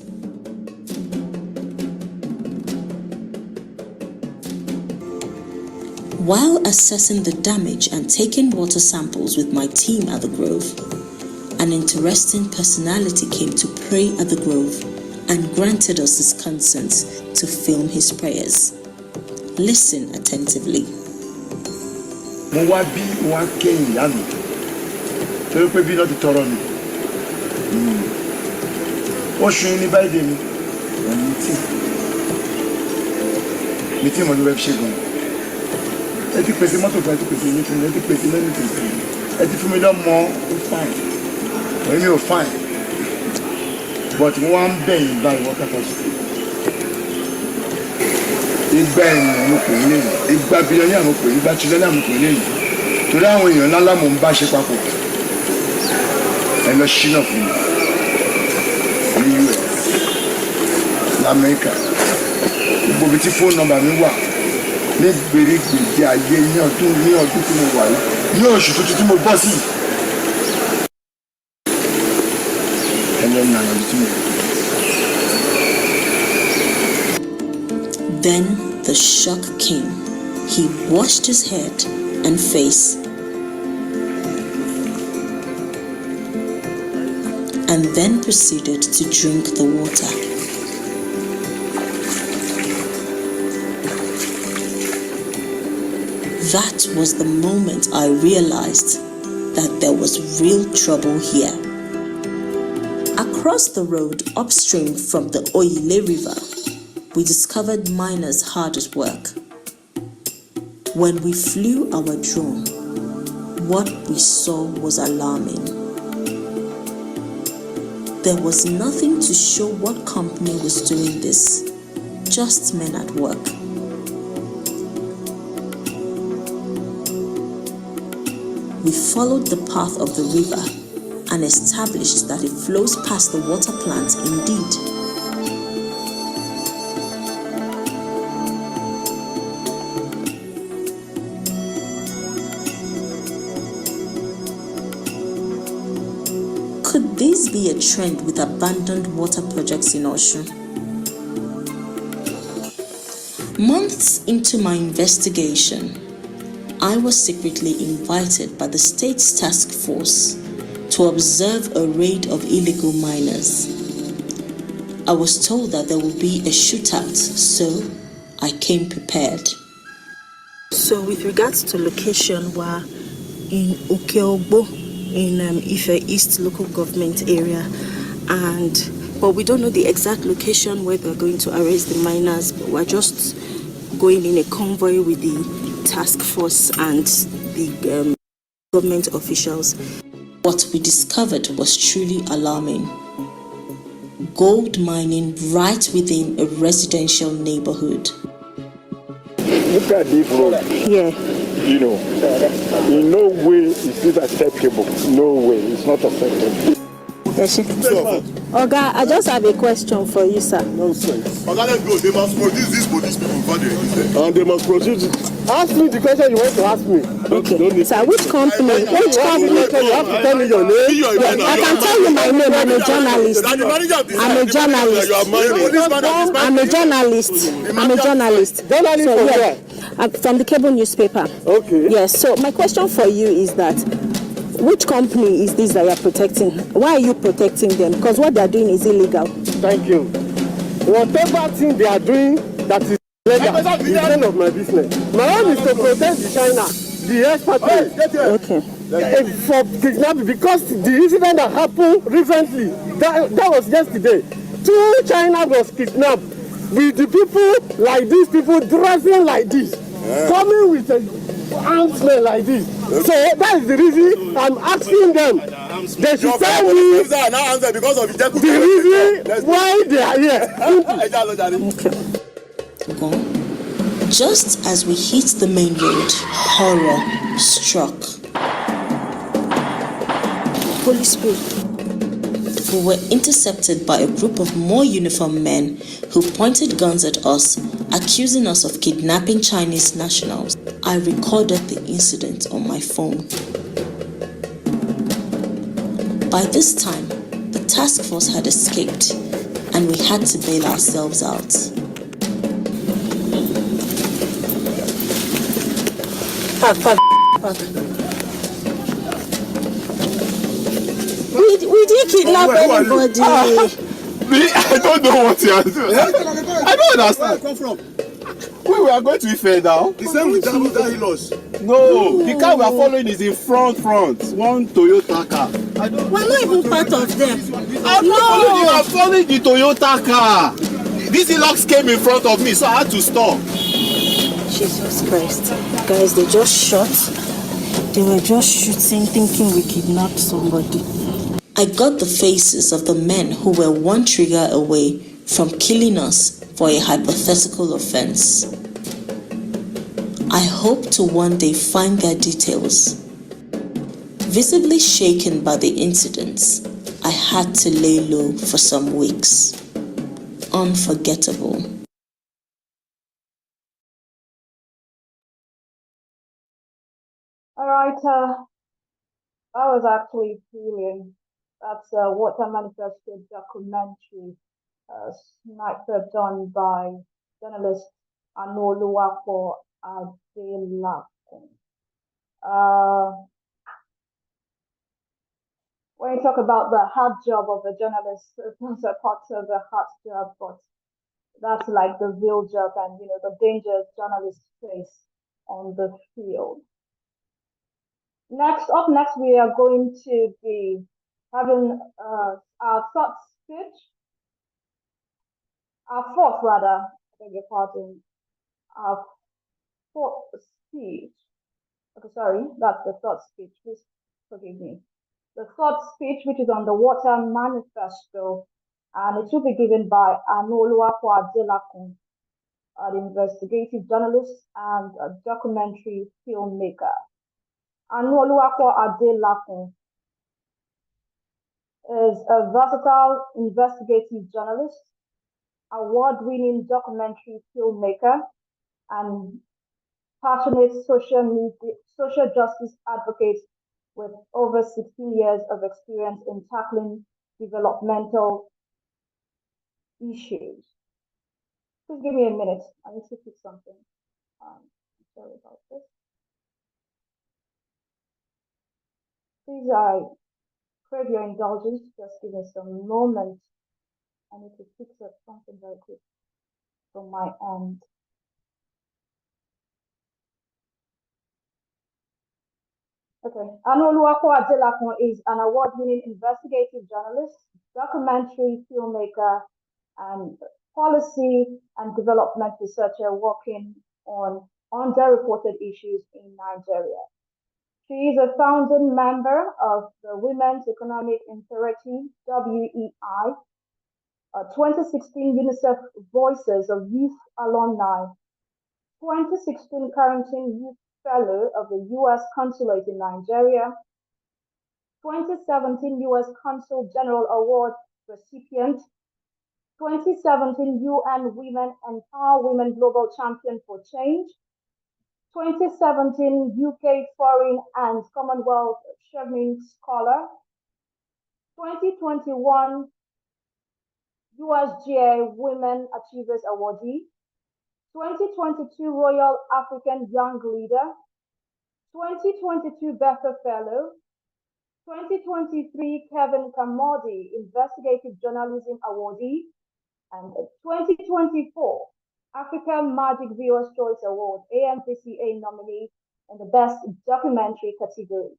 While assessing the damage and taking water samples with my team at the grove, an interesting personality came to pray at the grove and granted us his consent to film his prayers. Listen attentively. mo wá bí wọn á kẹ́yìn ìyá mi torí pé bí náà ti tọrọ mi wọ́n ṣun ní báyìí mi wọ́n ní tí mo ní wẹ́ẹ́ fi ṣe gan ẹ ti pèsè mọ́tò fún ẹ ti pèsè yín fún mi ẹ ti pèsè lẹ́nu pèsè ẹ ti fún mi lọ́mọ ó fine wọ́n mi ò fine but wọ́n á ń bẹ̀yìn báyìí wọ́n kàkọ́ sí igba ènìyàn mo pè ní èyí igba bílíọ̀nù mo pè ní igba tírílíọ̀nù mo pè ní èyí torí àwọn èèyàn ńlá mo ń bá ṣe papọ̀ ẹ lọ ṣínà fún mi ní US lamẹ́ríkà gbogbo ibi tí fóònù nọ́mbà mi wà ní gbèrègbèrè ayé ní ọdún tí mo wà yìí ní oṣù tuntun tí mo bọ́ sí ẹ lọ nà ọdún tí mo wà. Then the shock came. He washed his head and face and then proceeded to drink the water. That was the moment I realized that there was real trouble here. Across the road upstream from the Oyile River, we discovered miners hard at work. When we flew our drone, what we saw was alarming. There was nothing to show what company was doing this, just men at work. We followed the path of the river and established that it flows past the water plant indeed. Could this be a trend with abandoned water projects in Osun? Months into my investigation, I was secretly invited by the state's task force to observe a raid of illegal miners. I was told that there would be a shootout, so I came prepared. So with regards to location, we're in Okeogbo, in Ife East local government area, but we don't know the exact location where they're going to arrest the miners, but we're just going in a convoy with the task force and the government officials. What we discovered was truly alarming. Gold mining right within a residential neighborhood. Look at this road. Yeah. You know, in no way is this acceptable. No way, it's not acceptable. Oga, I just have a question for you, sir. Nonsense. Oga, let's go. They must produce these police people before they release them. And they must produce it. Ask me the question you want to ask me. Okay. Sir, which company? Which company? You have to tell me your name. I can tell you my name. I'm a journalist. I'm a journalist. I'm a journalist. I'm a journalist. Journalist from where? I'm from the cable newspaper. Okay. Yes. So my question for you is that which company is this that you are protecting? Why are you protecting them? Because what they are doing is illegal. Thank you. Whatever thing they are doing that is illegal is none of my business. My own is to protect the China, the expatriates. Okay. For kidnapping, because the incident that happened recently, that was yesterday. 2 China was kidnapped with the people like these people dressing like this, coming with arms like this. So that is the reason I'm asking them. They should tell me the reason why they are here. Just as we hit the main road, horror struck. Police spray. We were intercepted by a group of more uniformed men who pointed guns at us, accusing us of kidnapping Chinese nationals. I recorded the incident on my phone. By this time, the task force had escaped, and we had to bail ourselves out. We didn't kidnap anybody. I don't know what you are doing. I don't understand. Where you come from? We are going to Ife now. The same with that he lost. No, the car we are following is in front. One Toyota car. We're not even part of them. I'm not following you. I'm following the Toyota car. This Hilux came in front of me, so I had to stop. Jesus Christ. Guys, they just shot. They were just shooting, thinking we kidnapped somebody. I got the faces of the men who were one trigger away from killing us for a hypothetical offense. I hope to one day find their details. Visibly shaken by the incidents, I had to lay low for some weeks. Unforgettable. All right, that was actually brilliant. That's a Water Manifesto documentary, sniper done by journalist Anoluwapo Adelakun. When you talk about the hard job of a journalist, it's a part of the hard job, but that's like the real job and the dangers journalists face on the field. Up next, we are going to be having our thought speech, our fourth rather, I beg your pardon, our fourth speech. Okay, sorry, that's the third speech. Please forgive me. The third speech, which is on the Water Manifesto, and it will be given by Anoluwapo Adelakun, an investigative journalist and a documentary filmmaker. Anoluwapo Adelakun, is a versatile investigative journalist, award-winning documentary filmmaker, and passionate social justice advocate with over 16 years of experience in tackling developmental issues. Please give me a minute. I need to fix something. Sorry about this. Please, I crave your indulgence. Just give me some moment. I need to fix up something very quick from my end. Okay. Anoluwako Adelakun is an award-winning investigative journalist, documentary filmmaker, and policy and development researcher working on underreported issues in Nigeria. She is a founding member of the Women's Economic Imperative, WEI, a 2016 UNICEF Voices of Youth Alumni, 2016 Carrington Youth Fellow of the U.S. Consulate in Nigeria, 2017 U.S. Consul General Award recipient, 2017 UN Women Empower Women Global Champion for Change, 2017 UK Foreign and Commonwealth Chevening Scholar, 2021 USGA Women Achievers Awardee, 2022 Royal African Young Leader, 2022 Bether Fellow, 2023 Kevin Kamodi Investigative Journalism Awardee, and 2024 Africa Magic Viewers Choice Award AMVCA nominee in the Best Documentary category.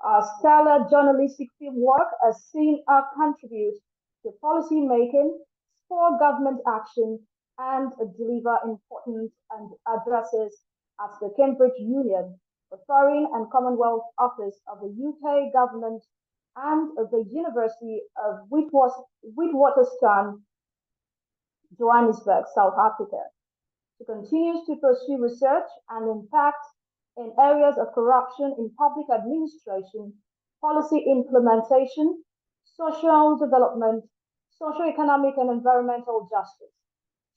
Our stellar journalistic teamwork has seen her contribute to policy making, spur government action, and deliver important addresses at the Cambridge Union, the Foreign and Commonwealth Office of the UK Government, and the University of Witwatersrand, Johannesburg, South Africa. She continues to pursue research and impact in areas of corruption in public administration, policy implementation, social development, socio-economic and environmental justice.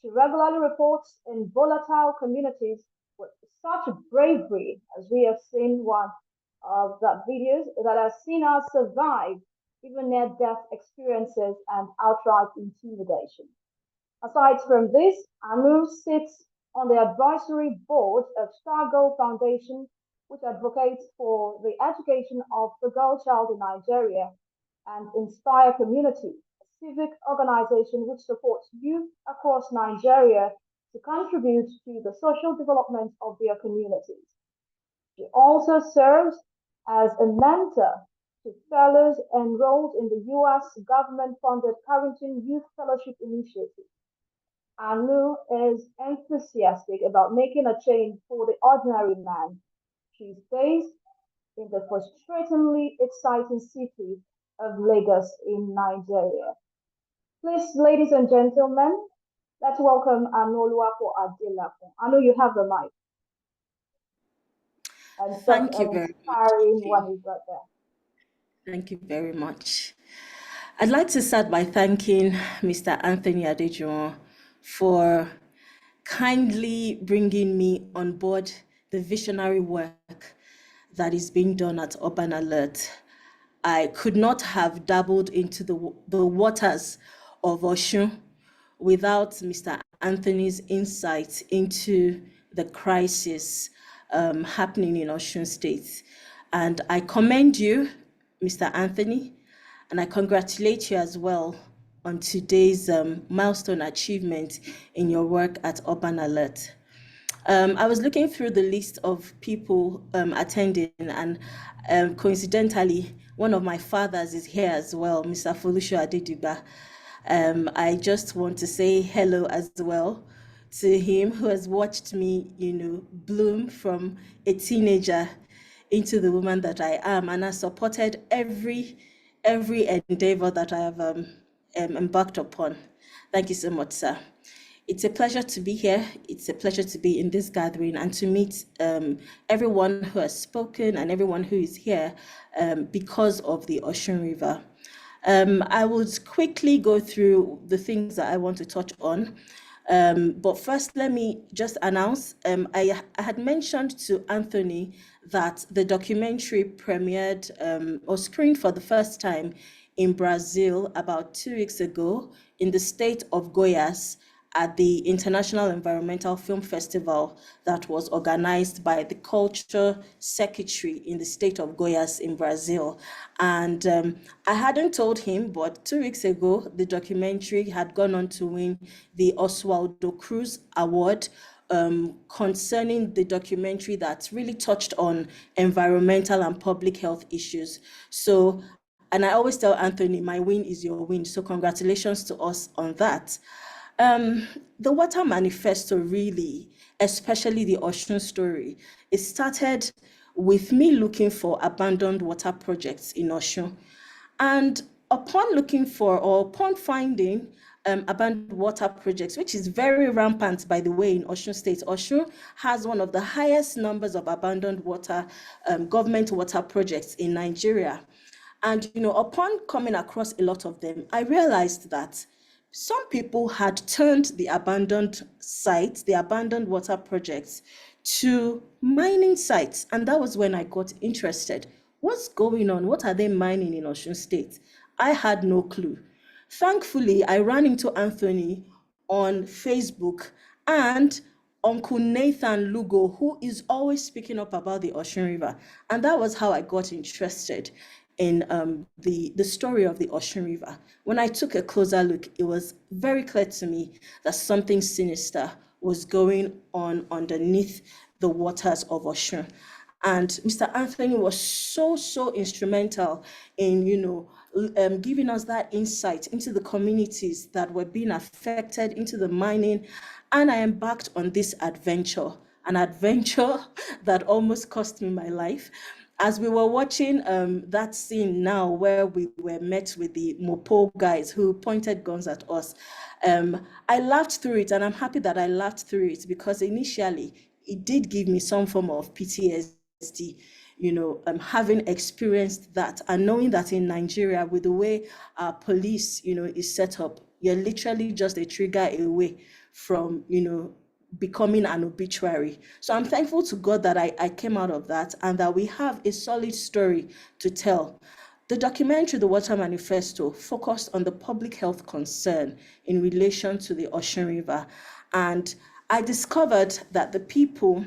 She regularly reports in volatile communities with such bravery, as we have seen one of the videos, that has seen us survive even near-death experiences and outright intimidation. Aside from this, Anu sits on the advisory board of Star Girl Foundation, which advocates for the education of the girl child in Nigeria, and Inspire Community, a civic organization which supports youth across Nigeria to contribute to the social development of their communities. She also serves as a mentor to fellows enrolled in the U.S. government-funded Carrington Youth Fellowship Initiative. Anu is enthusiastic about making a change for the ordinary man. She's based in the frustratingly exciting city of Lagos in Nigeria. Please, ladies and gentlemen, let's welcome Anoluwako Adelakun. Anu, you have the mic. And Thank you very inspiring much. one you've got there. Thank you very much. I'd like to start by thanking Mr. Anthony Adejuwon for kindly bringing me on board the visionary work that is being done at Urban Alert. I could not have dabbled into the waters of Osun without Mr. Anthony's insight into the crisis happening in Osun State. And I commend you, Mr. Anthony, and I congratulate you as well on today's milestone achievement in your work at Urban Alert. I was looking through the list of people attending, and coincidentally, one of my fathers is here as well, Mr. Folusho Adediba. I just want to say hello as well to him, who has watched me, bloom from a teenager into the woman that I am, and has supported every endeavor that I have embarked upon. Thank you so much, sir. It's a pleasure to be here. It's a pleasure to be in this gathering and to meet everyone who has spoken and everyone who is here because of the Osun River. I would quickly go through the things that I want to touch on. But first, let me just announce, I had mentioned to Anthony that the documentary premiered or screened for the first time in Brazil about 2 weeks ago in the state of Goiás at the International Environmental Film Festival that was organized by the Culture Secretary in the state of Goiás in Brazil. And I hadn't told him, but 2 weeks ago, the documentary had gone on to win the Oswaldo Cruz Award concerning the documentary that really touched on environmental and public health issues. So, and I always tell Anthony, my win is your win. So congratulations to us on that. The Water Manifesto really, especially the Osun story, it started with me looking for abandoned water projects in Osun. And upon looking for or upon finding abandoned water projects, which is very rampant, by the way, in Osun State. Osun has one of the highest numbers of abandoned water, government water projects in Nigeria. And, upon coming across a lot of them, I realized that some people had turned the abandoned sites, the abandoned water projects, to mining sites. And that was when I got interested. What's going on? What are they mining in Osun State? I had no clue. Thankfully, I ran into Anthony on Facebook and Uncle Nathan Lugo, who is always speaking up about the Osun River. And that was how I got interested in the story of the Osun River. When I took a closer look, it was very clear to me that something sinister was going on underneath the waters of Osun. And Mr. Anthony was so instrumental in, giving us that insight into the communities that were being affected, into the mining. And I embarked on this adventure, an adventure that almost cost me my life. As we were watching that scene now where we were met with the Mopo guys who pointed guns at us, I laughed through it, and I'm happy that I laughed through it because initially it did give me some form of PTSD, having experienced that and knowing that in Nigeria, with the way our police, is set up, you're literally just a trigger away from, becoming an obituary. So I'm thankful to God that I came out of that and that we have a solid story to tell. The documentary, The Water Manifesto, focused on the public health concern in relation to the Osun River. And I discovered that the people,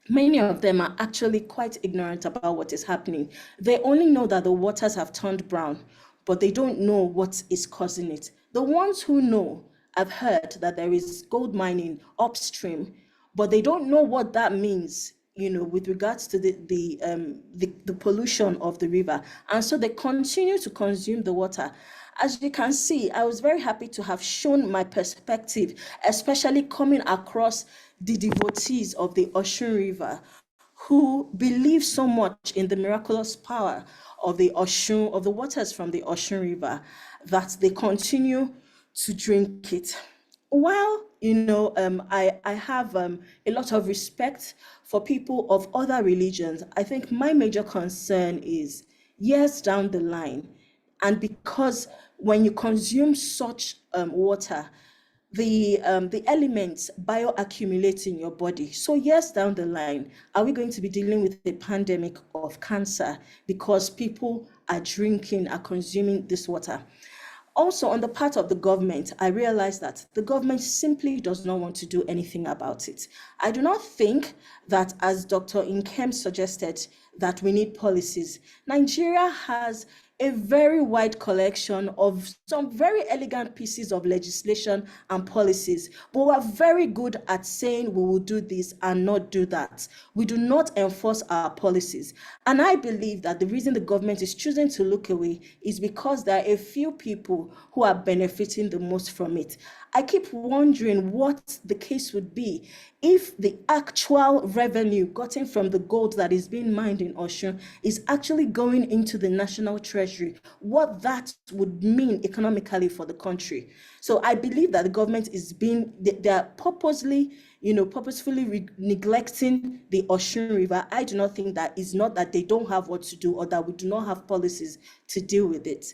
many of them are actually quite ignorant about what is happening. They only know that the waters have turned brown, but they don't know what is causing it. The ones who know, I've heard that there is gold mining upstream, but they don't know what that means, with regards to the pollution of the river. And so they continue to consume the water. As you can see, I was very happy to have shown my perspective, especially coming across the devotees of the Osun River who believe so much in the miraculous power of the Osun, of the waters from the Osun River, that they continue to drink it. While, I have a lot of respect for people of other religions, I think my major concern is years down the line, and because when you consume such water, the elements bioaccumulate in your body. So years down the line, are we going to be dealing with a pandemic of cancer because people are consuming this water? Also, on the part of the government, I realized that the government simply does not want to do anything about it. I do not think that, as Dr. Nkem suggested, that we need policies. Nigeria has a very wide collection of some very elegant pieces of legislation and policies, but we're very good at saying we will do this and not do that. We do not enforce our policies. And I believe that the reason the government is choosing to look away is because there are a few people who are benefiting the most from it. I keep wondering what the case would be if the actual revenue gotten from the gold that is being mined in Osun is actually going into the national treasury, what that would mean economically for the country. So I believe that the government they're purposefully neglecting the Osun River. I do not think that it's not that they don't have what to do or that we do not have policies to deal with it.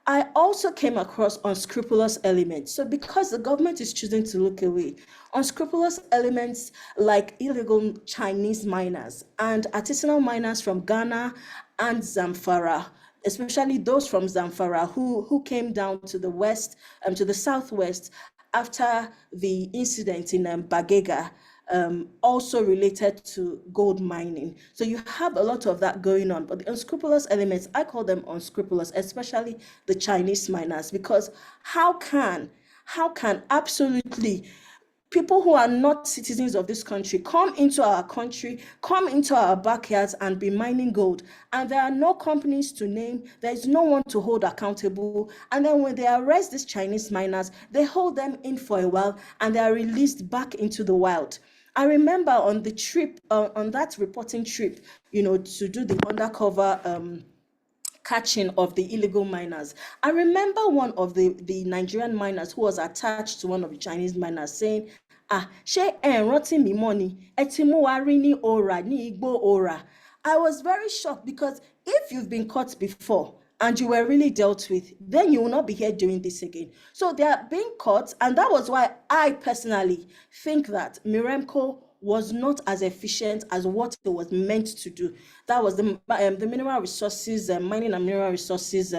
I also came across unscrupulous elements. So because the government is choosing to look away, unscrupulous elements like illegal Chinese miners and artisanal miners from Ghana and Zamfara, especially those from Zamfara who came down to the west, to the southwest after the incident in Bagega, also related to gold mining. So you have a lot of that going on, but the unscrupulous elements, I call them unscrupulous, especially the Chinese miners, because how can absolutely people who are not citizens of this country come into our country, come into our backyards and be mining gold, and there are no companies to name, there is no one to hold accountable, and then when they arrest these Chinese miners, they hold them in for a while and they are released back into the wild. I remember on the trip, on that reporting trip, to do the undercover catching of the illegal miners. I remember one of the Nigerian miners who was attached to one of the Chinese miners saying, ṣé ẹ rántí mi mọ́ ni? Ẹ ti mú wa rí ní Ora, ní Igbo Ora. I was very shocked because if you've been caught before and you were really dealt with, then you will not be here doing this again. So they are being caught, and that was why I personally think that Miremco was not as efficient as what it was meant to do. That was the Mineral Resources, Mining and Mineral Resources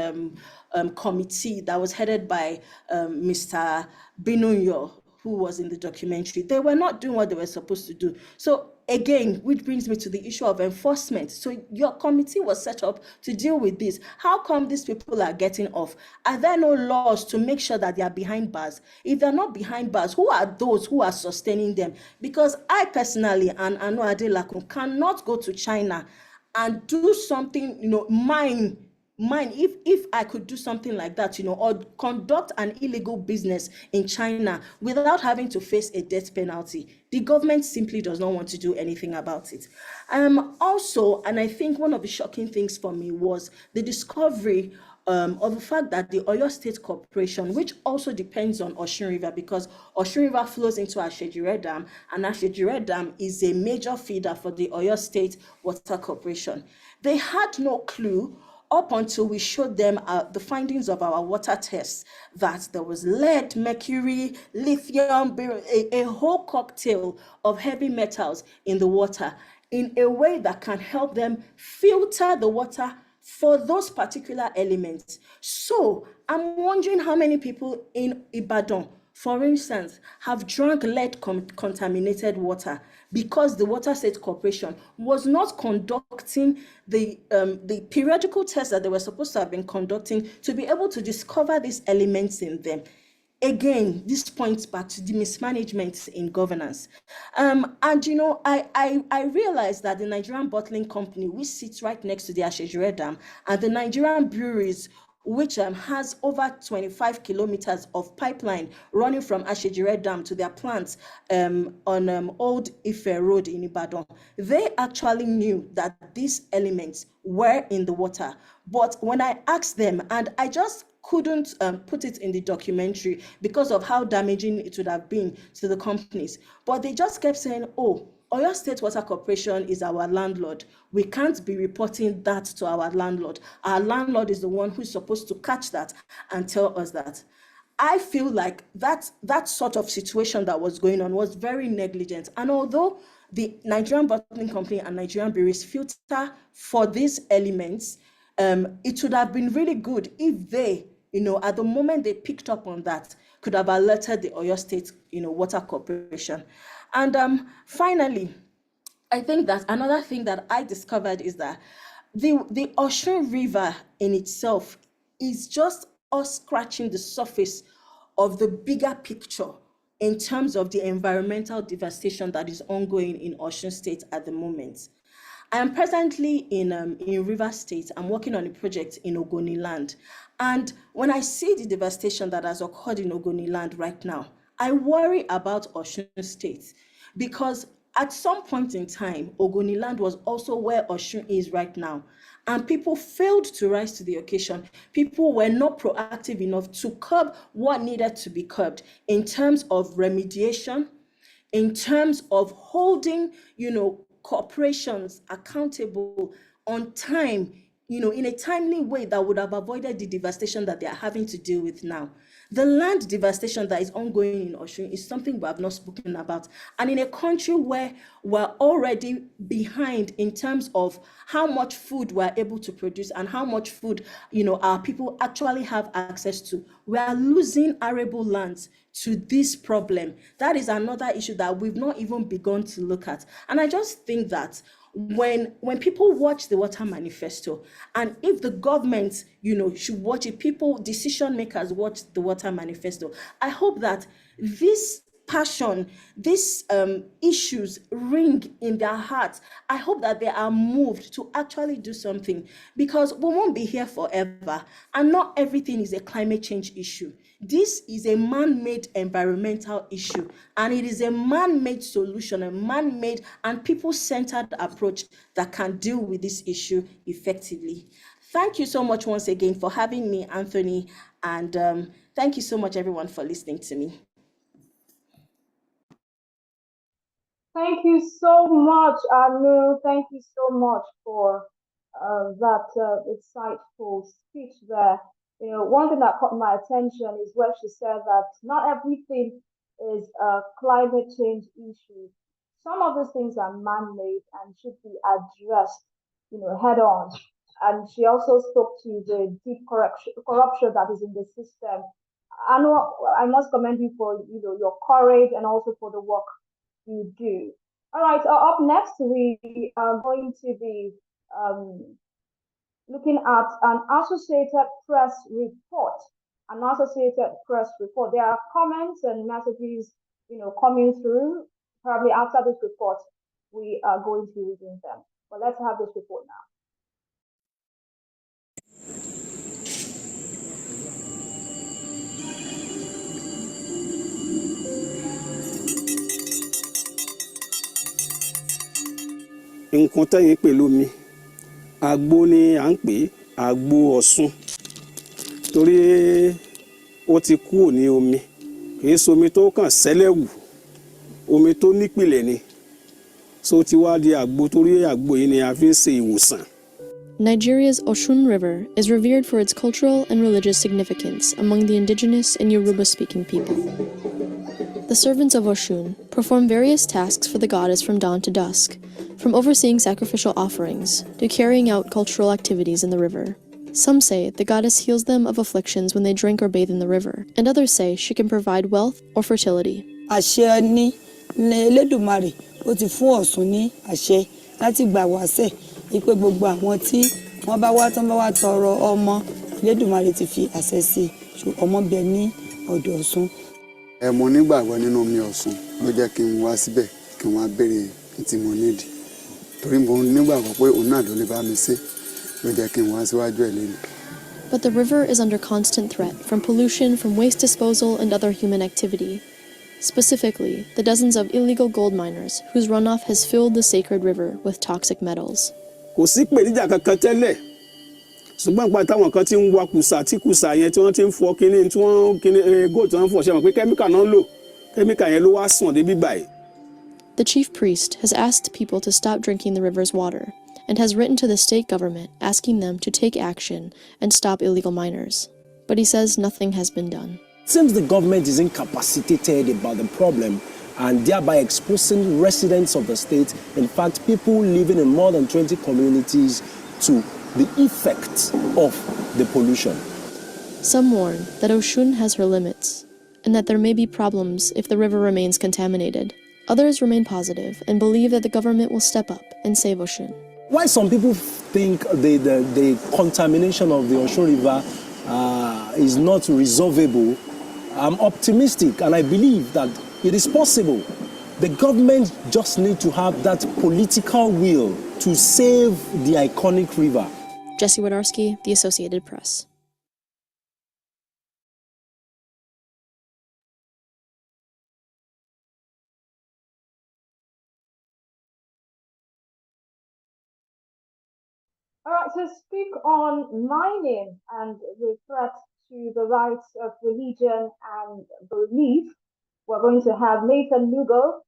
Committee that was headed by Mr. Binunyo, who was in the documentary. They were not doing what they were supposed to do. So again, which brings me to the issue of enforcement. So your committee was set up to deal with this. How come these people are getting off? Are there no laws to make sure that they are behind bars? If they're not behind bars, who are those who are sustaining them? Because I personally, and Anu Adelakun, cannot go to China and do something, mine, if I could do something like that, or conduct an illegal business in China without having to face a death penalty. The government simply does not want to do anything about it. Also, and I think one of the shocking things for me was the discovery of the fact that the Oyo State Corporation, which also depends on Osun River, because Osun River flows into Ashejire Dam, and Ashejire Dam is a major feeder for the Oyo State Water Corporation. They had no clue up until we showed them the findings of our water tests, that there was lead, mercury, lithium, a whole cocktail of heavy metals in the water in a way that can help them filter the water for those particular elements. So I'm wondering how many people in Ibadan, for instance, have drunk lead contaminated water because the Water State Corporation was not conducting the periodical tests that they were supposed to have been conducting to be able to discover these elements in them. Again, this points back to the mismanagement in governance. And I realized that the Nigerian Bottling Company, which sits right next to the Ashejire Dam, and the Nigerian breweries, which has over 25 kilometers of pipeline running from Ashejire Dam to their plants on Old Ife Road in Ibadan, they actually knew that these elements were in the water. But when I asked them, and I just couldn't put it in the documentary because of how damaging it would have been to the companies, but they just kept saying, oh, Oyo State Water Corporation is our landlord. We can't be reporting that to our landlord. Our landlord is the one who's supposed to catch that and tell us that. I feel like that sort of situation that was going on was very negligent. And although the Nigerian Bottling Company and Nigerian breweries filter for these elements, it would have been really good if they, at the moment they picked up on that, could have alerted the Oyo State, Water Corporation. And finally, I think that another thing that I discovered is that the Osun River in itself is just us scratching the surface of the bigger picture in terms of the environmental devastation that is ongoing in Osun State at the moment. I am presently in Rivers State. I'm working on a project in Ogoniland. And when I see the devastation that has occurred in Ogoniland right now, I worry about Osun State, because at some point in time, Ogoniland was also where Osun is right now. And people failed to rise to the occasion. People were not proactive enough to curb what needed to be curbed in terms of remediation, in terms of holding, corporations accountable on time in a timely way that would have avoided the devastation that they are having to deal with now. The land devastation that is ongoing in Osun is something we have not spoken about. And in a country where we're already behind in terms of how much food we're able to produce and how much food, our people actually have access to, we are losing arable lands to this problem. That is another issue that we've not even begun to look at. And I just think that when people watch the water manifesto, and if the government should watch it, decision makers watch the water manifesto, I hope that this passion, these issues ring in their hearts. I hope that they are moved to actually do something, because we won't be here forever, and not everything is a climate change issue. This is a man-made environmental issue, and it is a man-made solution, a man-made and people-centered approach that can deal with this issue effectively. Thank you so much once again for having me, Anthony, and thank you so much, everyone, for listening to me. Thank you so much, Anu. Thank you so much for that insightful speech there. One thing that caught my attention is where she said that not everything is a climate change issue. Some of these things are man-made and should be addressed, head on. And she also spoke to the deep corruption that is in the system. Anu, I must commend you for your courage and also for the work you do. All right, up next, we are going to be looking at an Associated Press report. An Associated Press report. There are comments and messages, coming through. Probably after this report, we are going to be reading them. But let's have this report now. nǹkan tẹ́yìn pè lómi àgbo ni à ń pè àgbo Ọ̀ṣun torí ó ti kúrò ní omi kì í ṣomi tó kàn ṣẹlẹ̀wù omi tó nípìlẹ̀ ni so ti wá di àgbo torí àgbo yìí ni a fi ń ṣe ìwòsàn. Nigeria's Osun River is revered for its cultural and religious significance among the indigenous and Yoruba-speaking people. The servants of Osun perform various tasks for the goddess from dawn to dusk, from overseeing sacrificial offerings to carrying out cultural activities in the river. Some say the goddess heals them of afflictions when they drink or bathe in the river, and others say she can provide wealth or fertility. Àṣẹ ni Elédùmarè ó ti fún Ọ̀ṣun ní àṣẹ láti gbà wáṣẹ̀ wípé gbogbo àwọn tí wọ́n bá wá tán bá wá tọrọ ọmọ Elédùmarè ti fi àṣẹ sí ọmọ bẹ ní ọ̀dọ̀ Ọ̀ṣun. Mo nígbàgbọ́ nínú omi Ọ̀ṣun ló jẹ́ kí n wá síbẹ̀ kí n wá béèrè tí mo nídìí torí mo nígbàgbọ́ pé òun náà ló lè bá mi ṣe ló jẹ́ kí n wá síwájú ẹ̀ lẹ́nu. But the river is under constant threat from pollution from waste disposal and other human activity. Specifically, the dozens of illegal gold miners whose runoff has filled the sacred river with toxic metals. Kò sí ìpèníjà kankan tẹ́lẹ̀ ṣùgbọ́n nípa táwọn kan ti ń wa kùsà tí kùsà yẹn tí wọ́n ti ń fọ kíní tí wọ́n kíní gold tí wọ́n fọ ṣe mọ̀ pé kẹ́míkà náà ń lò kẹ́míkà yẹn ló wá sàn débi báyìí. The chief priest has asked people to stop drinking the river's water and has written to the state government asking them to take action and stop illegal miners. But he says nothing has been done. It seems the government is incapacitated about the problem and thereby exposing residents of the state, in fact, people living in more than 20 communities, to the effects of the pollution. Some warn that Osun has her limits and that there may be problems if the river remains contaminated. Others remain positive and believe that the government will step up and save Osun. Why some people think the contamination of the Osun River is not resolvable, I'm optimistic and I believe that it is possible. The government just needs to have that political will to save the iconic river. Jesse Wodarski, The Associated Press. All right, to speak on mining and the threat to the rights of religion and belief, we're going to have Nathan Lugo.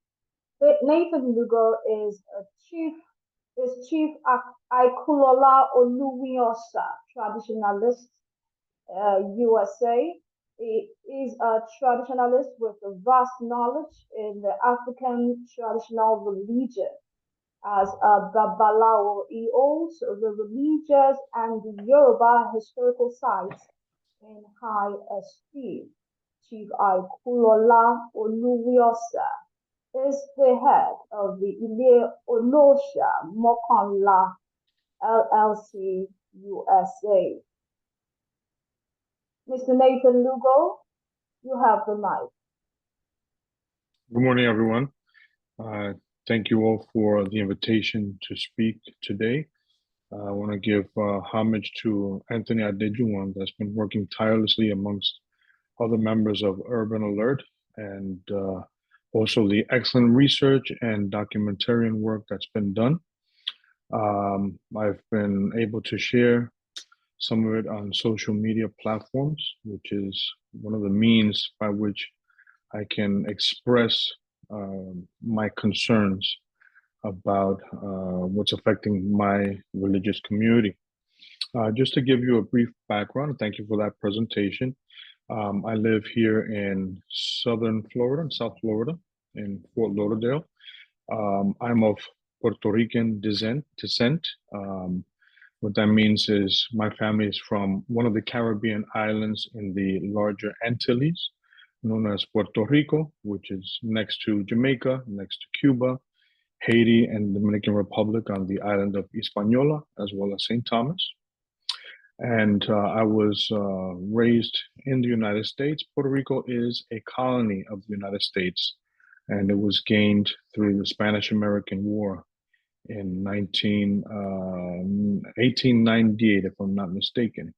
Nathan Lugo is Chief Aikulola Oluwiosa, traditionalist, USA. He is a traditionalist with a vast knowledge in the African traditional religion. As a Babalawo, he holds the religious and the Yoruba historical sites in high esteem. Chief Aikulola Oluwiosa is the head of the Ile Olosha Mokanla LLC USA. Mr. Nathan Lugo, you have the mic. Good morning, everyone. Thank you all for the invitation to speak today. I want to give homage to Anthony Adejuwan, that's been working tirelessly amongst other members of Urban Alert, and also the excellent research and documentarian work that's been done. I've been able to share some of it on social media platforms, which is one of the means by which I can express my concerns about what's affecting my religious community. Just to give you a brief background, thank you for that presentation. I live here in Southern Florida, in South Florida, in Fort Lauderdale. I'm of Puerto Rican descent. What that means is my family is from one of the Caribbean islands in the larger Antilles, known as Puerto Rico, which is next to Jamaica, next to Cuba, Haiti, and Dominican Republic on the island of Hispaniola, as well as St. Thomas. And I was raised in the United States. Puerto Rico is a colony of the United States, and it was gained through the Spanish-American War in 1898, if I'm not mistaken.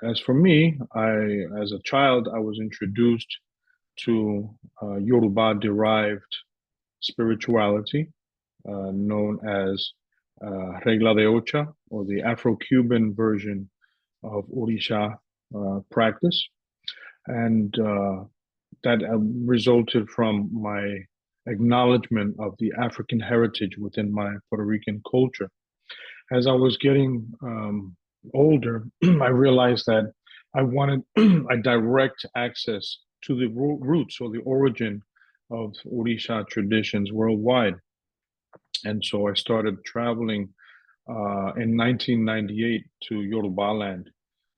As for me, as a child, I was introduced to Yoruba-derived spirituality, known as Regla de Ocha, or the Afro-Cuban version of Orisha practice. And that resulted from my acknowledgement of the African heritage within my Puerto Rican culture. As I was getting older, I realized that I wanted a direct access to the roots or the origin of Orisha traditions worldwide. And so I started traveling in 1998 to Yoruba land,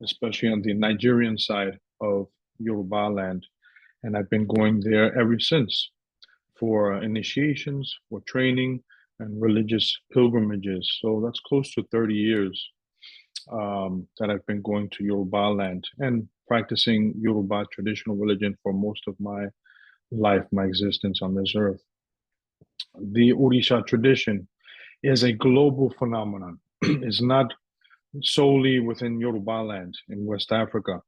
especially on the Nigerian side of Yoruba land. And I've been going there ever since for initiations, for training, and religious pilgrimages. So that's close to 30 years that I've been going to Yoruba land and practicing Yoruba traditional religion for most of my life, my existence on this earth. The Orisha tradition is a global phenomenon. It's not solely within Yoruba land in West Africa,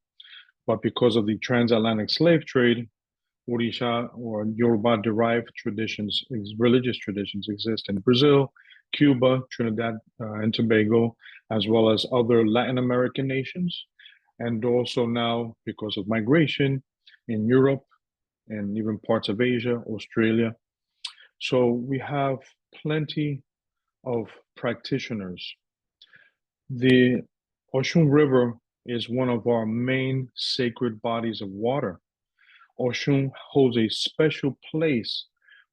but because of the transatlantic slave trade, Orisha or Yoruba-derived traditions, religious traditions exist in Brazil, Cuba, Trinidad and Tobago, as well as other Latin American nations, and also now because of migration in Europe and even parts of Asia, Australia. So we have plenty of practitioners. The Osun River is one of our main sacred bodies of water. Osun holds a special place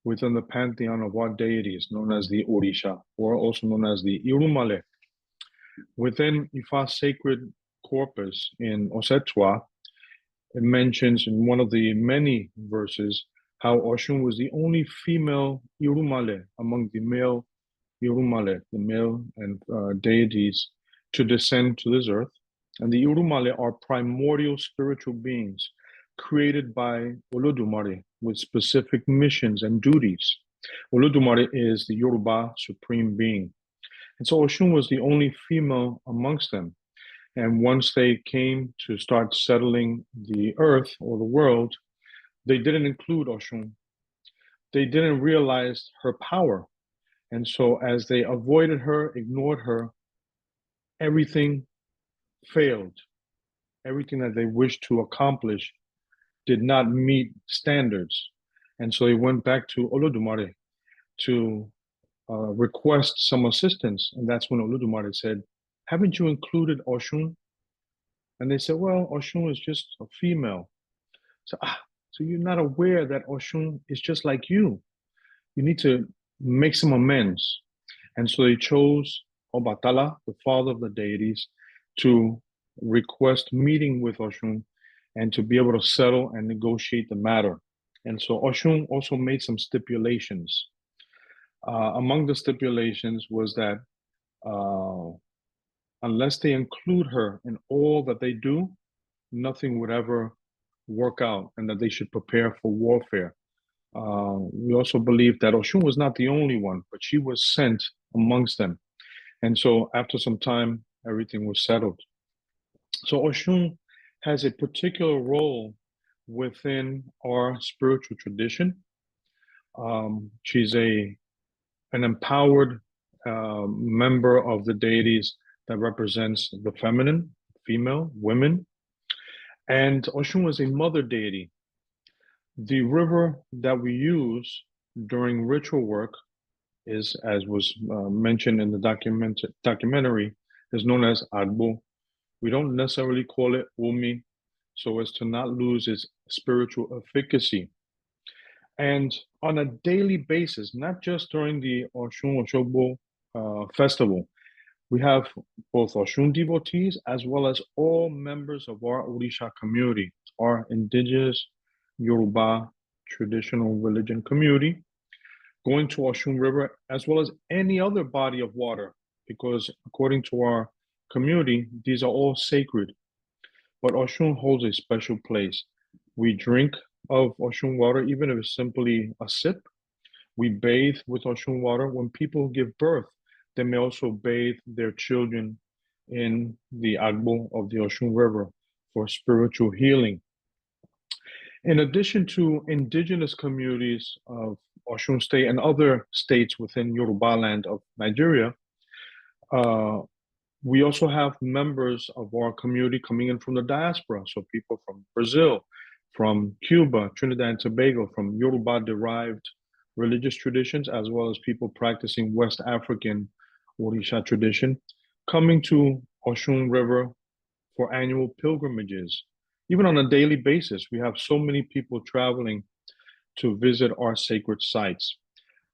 within the pantheon of our deities, known as the Orisha, or also known as the Irumale. Within Ifa's sacred corpus in Osetwa, it mentions in one of the many verses how Osun was the only female Irumale among the male Irumale, the male and deities, to descend to this earth. And the Irumale are primordial spiritual beings created by Olodumare with specific missions and duties. Olodumare is the Yoruba supreme being. And so Osun was the only female amongst them. And once they came to start settling the earth or the world, they didn't include Osun. They didn't realize her power. And so as they avoided her, ignored her, everything failed. Everything that they wished to accomplish did not meet standards. And so they went back to Olodumare to request some assistance. And that's when Oludumare said, haven't you included Osun? And they said, well, Osun is just a female. So you're not aware that Osun is just like you. You need to make some amends. And so they chose Obatala, the father of the deities, to request meeting with Osun and to be able to settle and negotiate the matter. And so Osun also made some stipulations. Among the stipulations was that unless they include her in all that they do, nothing would ever work out, and that they should prepare for warfare. We also believe that Osun was not the only one, but she was sent amongst them. And so after some time, everything was settled. So Osun has a particular role within our spiritual tradition. She's an empowered member of the deities that represents the feminine, female, women. And Osun was a mother deity. The river that we use during ritual work is, as was mentioned in the documentary, is known as Agbo. We don't necessarily call it Umi, so as to not lose its spiritual efficacy. And on a daily basis, not just during the Osun Osogbo festival, we have both Osun devotees as well as all members of our Orisha community, our indigenous Yoruba traditional religion community, going to Osun River, as well as any other body of water, because according to our community, these are all sacred. But Osun holds a special place. We drink of Osun water, even if it's simply a sip. We bathe with Osun water. When people give birth, they may also bathe their children in the Agbo of the Osun River for spiritual healing. In addition to indigenous communities of Osun State and other states within Yoruba land of Nigeria, we also have members of our community coming in from the diaspora. So people from Brazil, from Cuba, Trinidad and Tobago, from Yoruba-derived religious traditions, as well as people practicing West African Orisha tradition, coming to Osun River for annual pilgrimages. Even on a daily basis, we have so many people traveling to visit our sacred sites.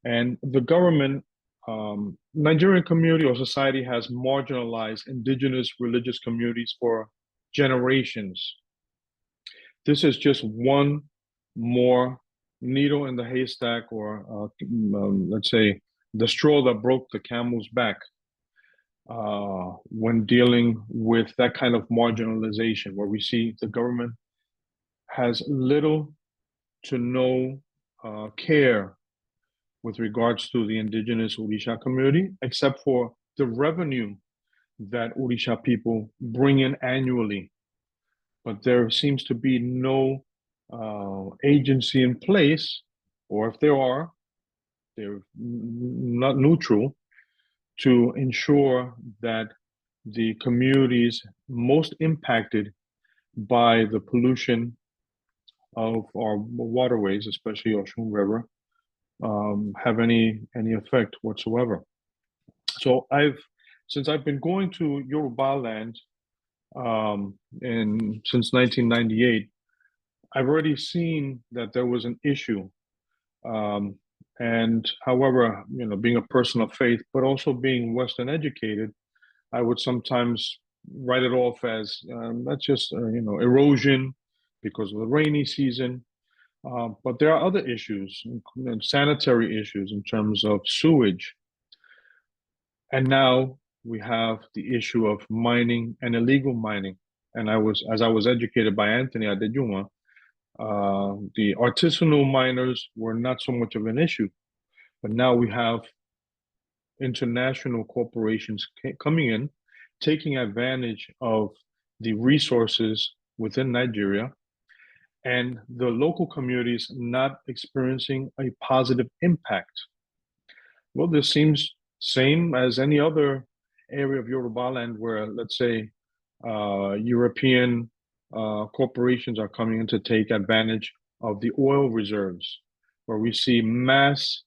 And the government, Nigerian community or society has marginalized indigenous religious communities for generations. This is just one more needle in the haystack, or let's say the straw that broke the camel's back when dealing with that kind of marginalization, where we see the government has little to no care with regards to the indigenous Orisha community, except for the revenue that Orisha people bring in annually. But there seems to be no agency in place, or if there are, they're not neutral, to ensure that the communities most impacted by the pollution of our waterways, especially Osun River, have any effect whatsoever. So since I've been going to Yoruba land since 1998, I've already seen that there was an issue. And however, being a person of faith, but also being Western educated, I would sometimes write it off as that's just erosion because of the rainy season. But there are other issues, sanitary issues in terms of sewage. And now we have the issue of mining and illegal mining. And as I was educated by Anthony Adejuma, the artisanal miners were not so much of an issue. But now we have international corporations coming in, taking advantage of the resources within Nigeria, and the local communities not experiencing a positive impact. Well, this seems same as any other area of Yoruba land where, let's say, European corporations are coming in to take advantage of the oil reserves, where we see mass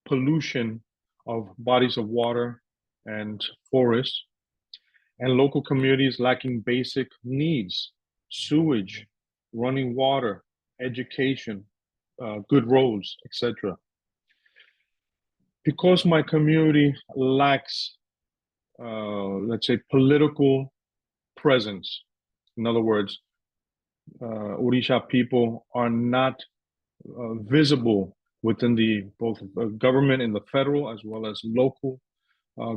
pollution of bodies of water and forests, and local communities lacking basic needs, sewage, running water, education, good roads, etc. Because my community lacks, let's say, political presence, in other words, Orisha people are not visible within the both government in the federal as well as local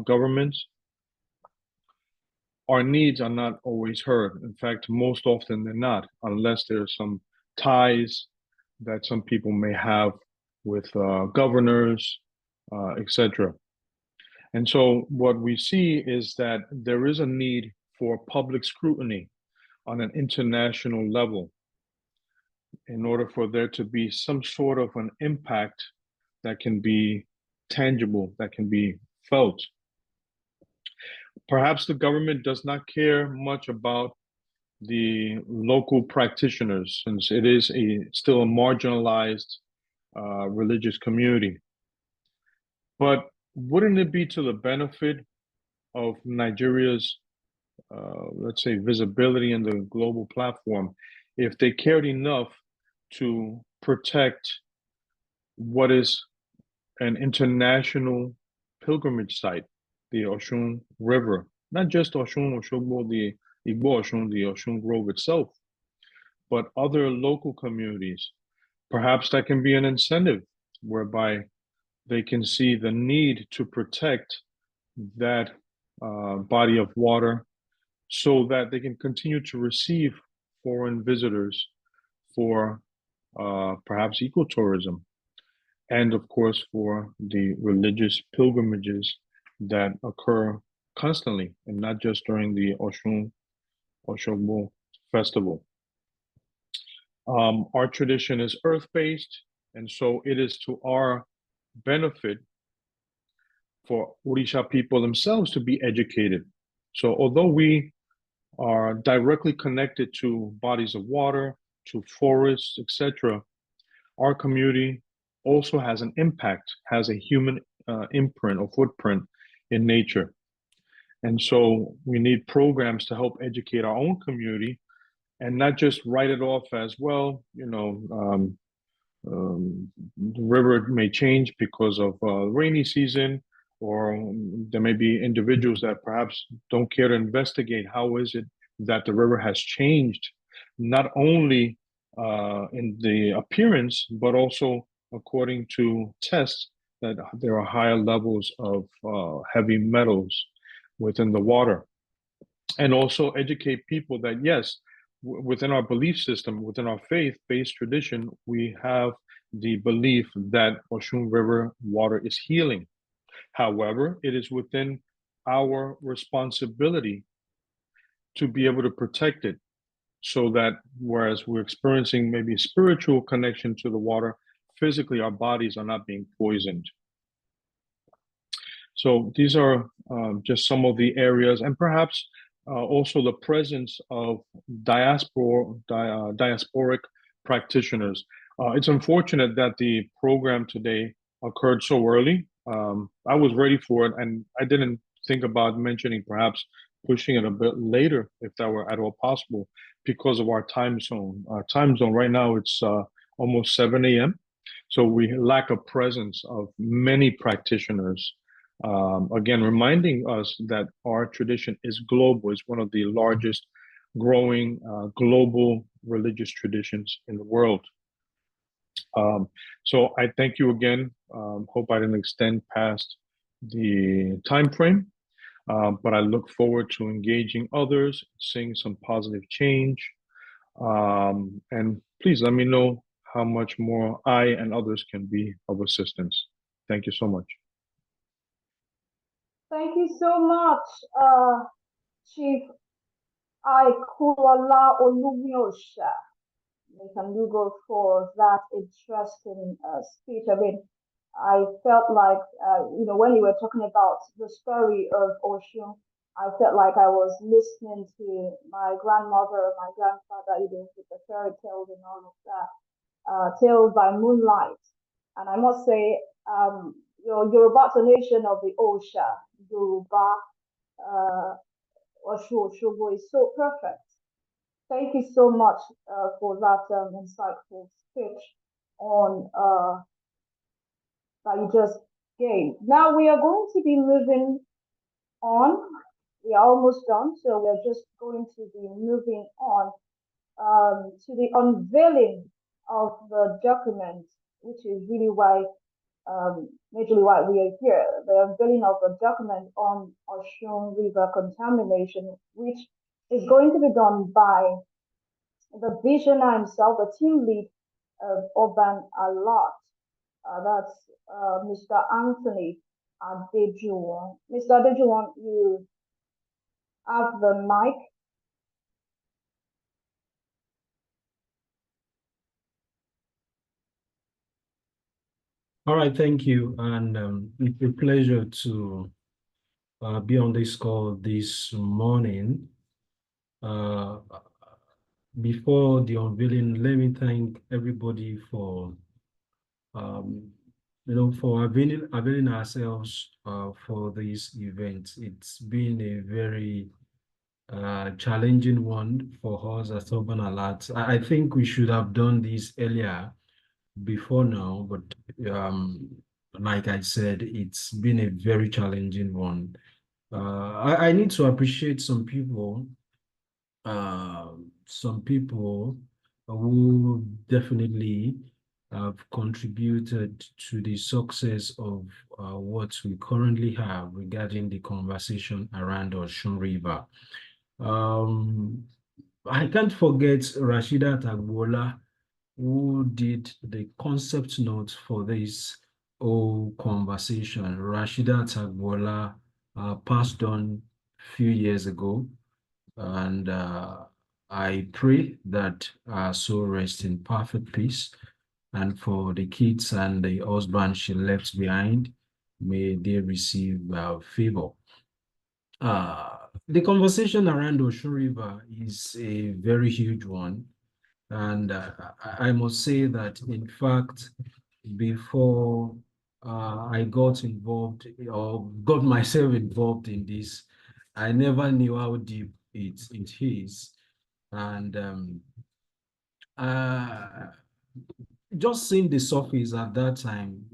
governments. Our needs are not always heard. In fact, most often they're not, unless there's some ties that some people may have with governors, etc. And so what we see is that there is a need for public scrutiny on an international level in order for there to be some sort of an impact that can be tangible, that can be felt. Perhaps the government does not care much about the local practitioners, since it is still a marginalized religious community. But wouldn't it be to the benefit of Nigeria's, let's say, visibility in the global platform if they cared enough to protect what is an international pilgrimage site, the Osun River? Not just Osun, Oshogbo, the Igbo Osun, the Osun Grove itself, but other local communities. Perhaps that can be an incentive whereby they can see the need to protect that body of water so that they can continue to receive foreign visitors for perhaps ecotourism, and of course for the religious pilgrimages that occur constantly and not just during the Osun Oshogbo festival. Our tradition is earth-based, and so it is to our benefit for Orisha people themselves to be educated. So although we are directly connected to bodies of water, to forests, etc., our community also has an impact, has a human imprint or footprint in nature. And so we need programs to help educate our own community and not just write it off as, well, the river may change because of rainy season, or there may be individuals that perhaps don't care to investigate how is it that the river has changed, not only in the appearance, but also according to tests that there are higher levels of heavy metals within the water. And also educate people that, yes, within our belief system, within our faith-based tradition, we have the belief that Osun River water is healing. However, it is within our responsibility to be able to protect it, so that whereas we're experiencing maybe a spiritual connection to the water, physically our bodies are not being poisoned. So these are just some of the areas, and perhaps also the presence of diasporic practitioners. It's unfortunate that the program today occurred so early. I was ready for it, and I didn't think about mentioning perhaps pushing it a bit later if that were at all possible, because of our time zone. Our time zone right now, it's almost 7 a.m. So we lack a presence of many practitioners. Again, reminding us that our tradition is global, is one of the largest growing global religious traditions in the world. So I thank you again. Hope I didn't extend past the time frame, but I look forward to engaging others, seeing some positive change. And please let me know how much more I and others can be of assistance. Thank you so much. Thank you so much, Chief Aikulola Olumiosha Mekandugo, for that interesting speech. I mean, I felt like, when you were talking about the story of Osun, I felt like I was listening to my grandmother, my grandfather, with the fairy tales and all of that, tales by moonlight. And I must say, your Yoruba nation of the Osha, Yoruba, Osho, Oshogo is so perfect. Thank you so much for that insightful speech on that you just gave. Now we are going to be moving on. We are almost done, so we're just going to be moving on to the unveiling of the document, which is really why, majorly why we are here. The unveiling of the document on Osun River contamination, which is going to be done by the visionary himself, the team lead of Urban a lot. That's Mr. Anthony Adejuwon. Mr. Adejuwon, you have the mic. All right, thank you. And it's a pleasure to be on this call this morning. Before the unveiling, let me thank everybody for for availing ourselves for this event. It's been a very challenging one for us as Urban Alert. I think we should have done this earlier before now, but like I said, it's been a very challenging one. I need to appreciate some people who definitely have contributed to the success of what we currently have regarding the conversation around Osun River. I can't forget Rashida Tagbola, who did the concept note for this whole conversation. Rashida Tagbola passed on a few years ago, and I pray that her soul rests in perfect peace. And for the kids and the husband she left behind, may they receive favor. The conversation around Osun River is a very huge one. And I must say that, in fact, before I got involved or got myself involved in this, I never knew how deep it is. And just seeing the surface at that time,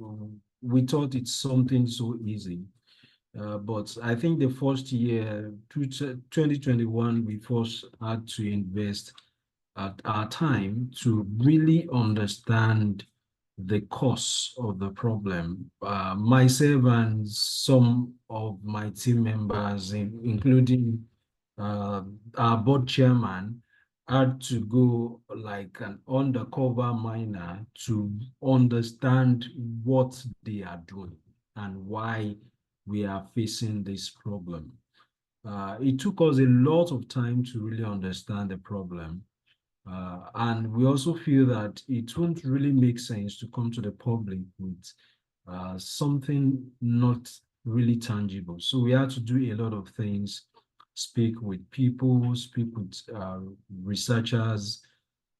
we thought it's something so easy. But I think the first year, 2021, we first had to invest at our time to really understand the cause of the problem. Myself and some of my team members, including our board chairman, had to go like an undercover miner to understand what they are doing and why we are facing this problem. It took us a lot of time to really understand the problem. And we also feel that it won't really make sense to come to the public with something not really tangible. So we had to do a lot of things, speak with people, speak with researchers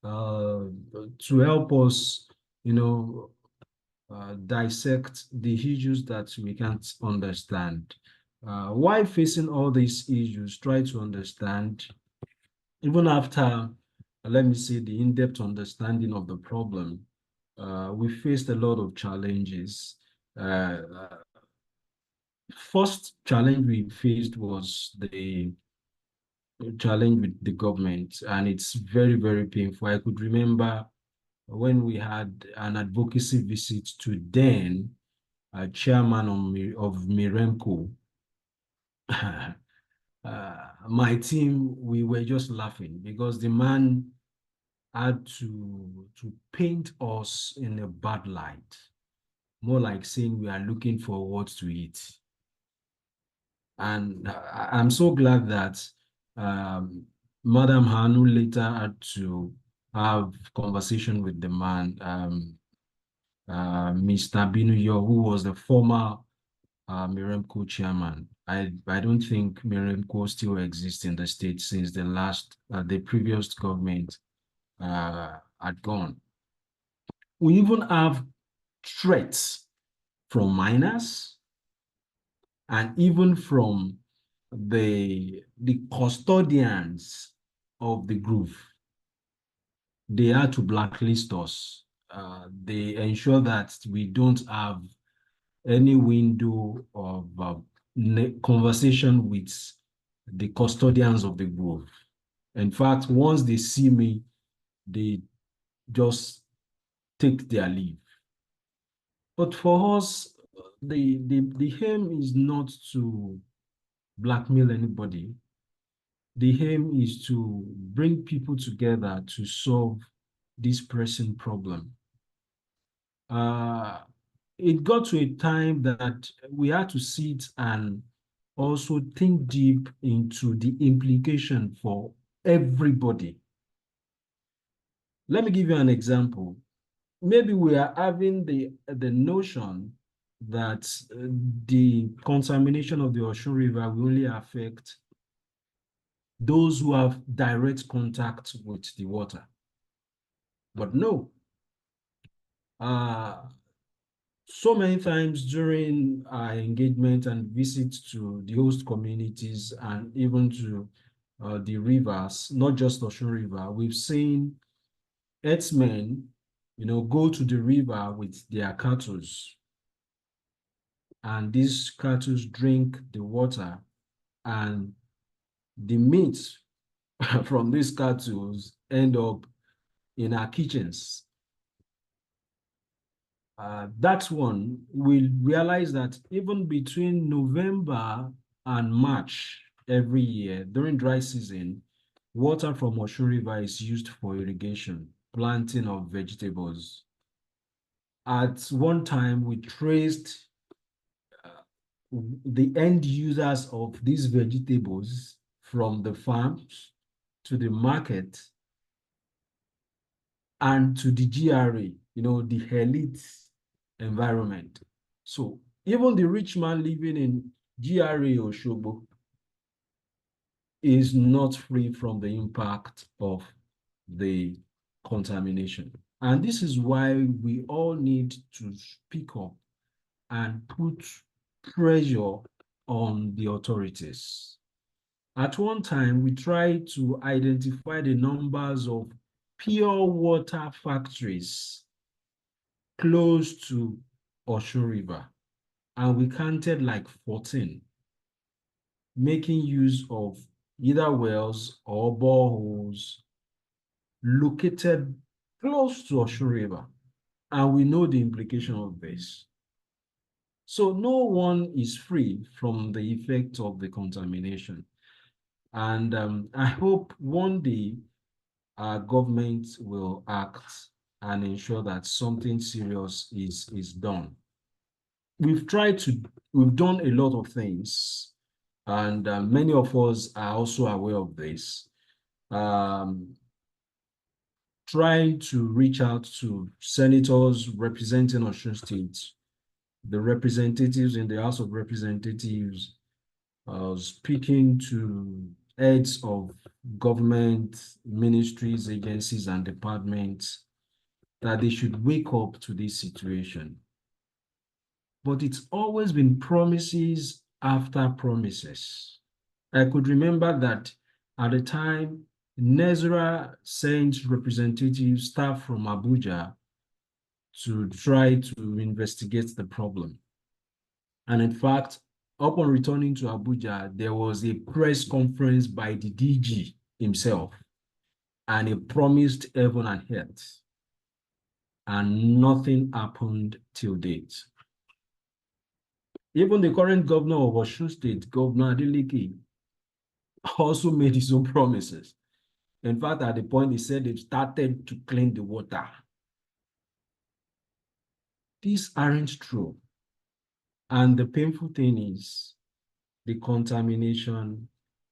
to help us, dissect the issues that we can't understand. While facing all these issues, try to understand, even after, let me say, the in-depth understanding of the problem, we faced a lot of challenges. First challenge we faced was the challenge with the government, and it's very, very painful. I could remember when we had an advocacy visit to then chairman of Miremco. My team, we were just laughing because the man had to paint us in a bad light, more like saying we are looking for what to eat. And I'm so glad that Madam Hanu later had to have conversation with the man, Mr. Binuyo, who was the former Miremco chairman. I don't think Miremco still exists in the state since the previous government had gone. We even have threats from miners, and even from the custodians of the groove. They had to blacklist us. They ensure that we don't have any window of conversation with the custodians of the grove. In fact, once they see me, they just take their leave. But for us, the aim is not to blackmail anybody. The aim is to bring people together to solve this pressing problem. It got to a time that we had to sit and also think deep into the implication for everybody. Let me give you an example. Maybe we are having the notion that the contamination of the Osun River will only affect those who have direct contact with the water. But no. So many times during our engagement and visits to the host communities and even to the rivers, not just Osun River, we've seen herdsmen, go to the river with their cattle, and these cattle drink the water, and the meat from these cattle end up in our kitchens. That one, we realize that even between November and March every year, during dry season, water from Osun River is used for irrigation, planting of vegetables. At one time, we traced the end users of these vegetables from the farms to the market and to the GRA, the elite environment. So even the rich man living in GRA or Shobo is not free from the impact of the contamination. And this is why we all need to speak up and put pressure on the authorities. At one time, we tried to identify the numbers of pure water factories close to Osun River, and we counted like 14, making use of either wells or boreholes located close to Osun River, and we know the implication of this. So no one is free from the effect of the contamination. And I hope one day our government will act and ensure that something serious is done. We've done a lot of things, and many of us are also aware of this. Trying to reach out to senators representing Osun State, the representatives in the House of Representatives, speaking to heads of government ministries, agencies, and departments that they should wake up to this situation. But it's always been promises after promises. I could remember that at the time, Nezra sent representative staff from Abuja to try to investigate the problem. And in fact, upon returning to Abuja, there was a press conference by the DG himself, and he promised heaven and earth, and nothing happened till date. Even the current governor of Osun State, Governor Adeleke, also made his own promises. In fact, at the point he said they've started to clean the water. These aren't true. And the painful thing is the contamination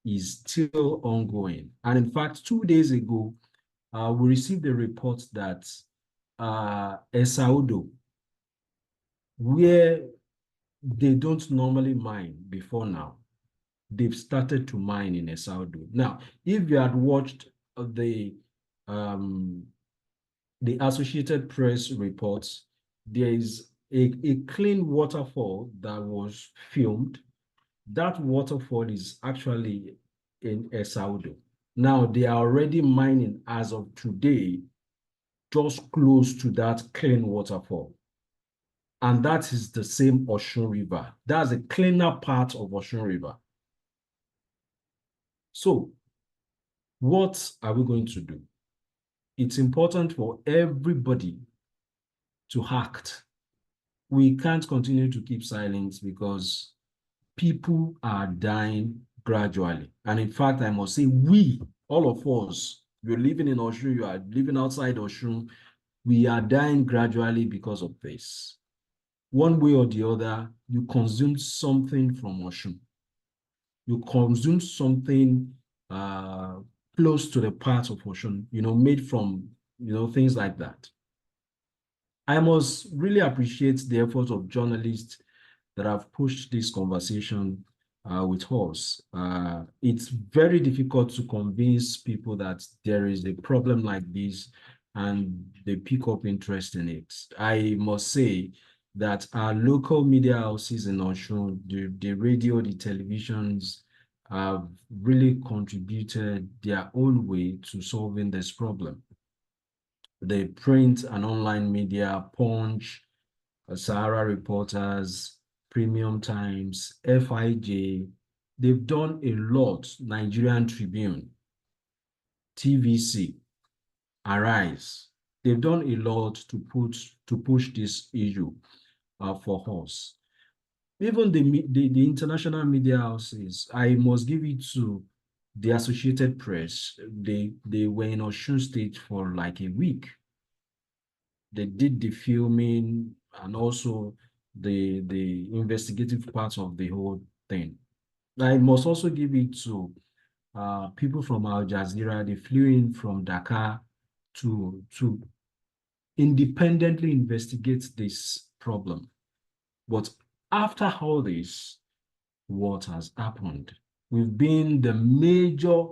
is still ongoing. And in fact, 2 days ago, we received a report that Esaudo, where they don't normally mine before now, they've started to mine in Esaudo. Now, if you had watched the Associated Press reports, there is a clean waterfall that was filmed. That waterfall is actually in Esaudo. Now they are already mining as of today, just close to that clean waterfall. And that is the same Osun River. That's a cleaner part of Osun River. So what are we going to do? It's important for everybody to act. We can't continue to keep silence because people are dying gradually. And in fact, I must say, we, all of us, you're living in Osun, you are living outside Osun, we are dying gradually because of this. One way or the other, you consume something from Osun. You consume something close to the part of Osun, made from, things like that. I must really appreciate the efforts of journalists that have pushed this conversation with us. It's very difficult to convince people that there is a problem like this and they pick up interest in it. I must say that our local media houses in Osun, the radio, the televisions, have really contributed their own way to solving this problem. The print and online media, Punch, Sahara Reporters, Premium Times, FIJ, they've done a lot. Nigerian Tribune, TVC, Arise, they've done a lot to push this issue for us. Even the international media houses, I must give it to the Associated Press. They were in Osun State for like a week. They did the filming and also the investigative part of the whole thing. I must also give it to people from Al Jazeera. They flew in from Dakar to independently investigate this problem. But after all this, what has happened? We've been the major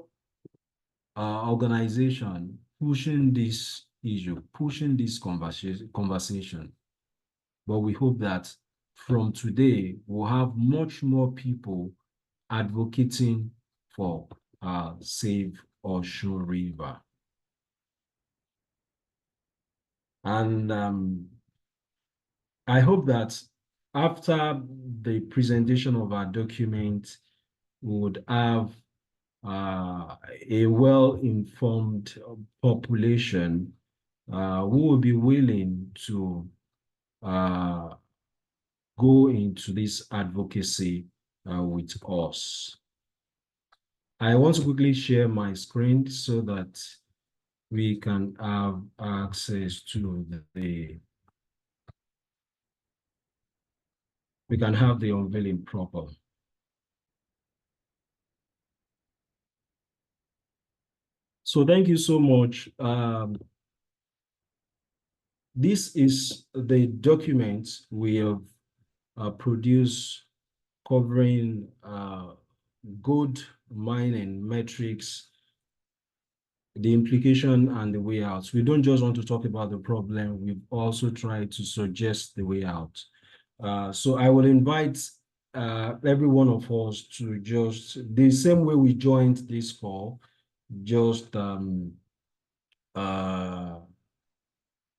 organization pushing this issue, pushing this conversation. But we hope that from today, we'll have much more people advocating for Save Osun River. And I hope that after the presentation of our document, we would have a well-informed population who will be willing to go into this advocacy with us. I want to quickly share my screen so that we can have access to we can have the unveiling proper. So thank you so much. This is the document we have produced covering gold mining metrics, the implication and the way out. We don't just want to talk about the problem, we've also tried to suggest the way out. So I will invite every one of us to just, the same way we joined this call, just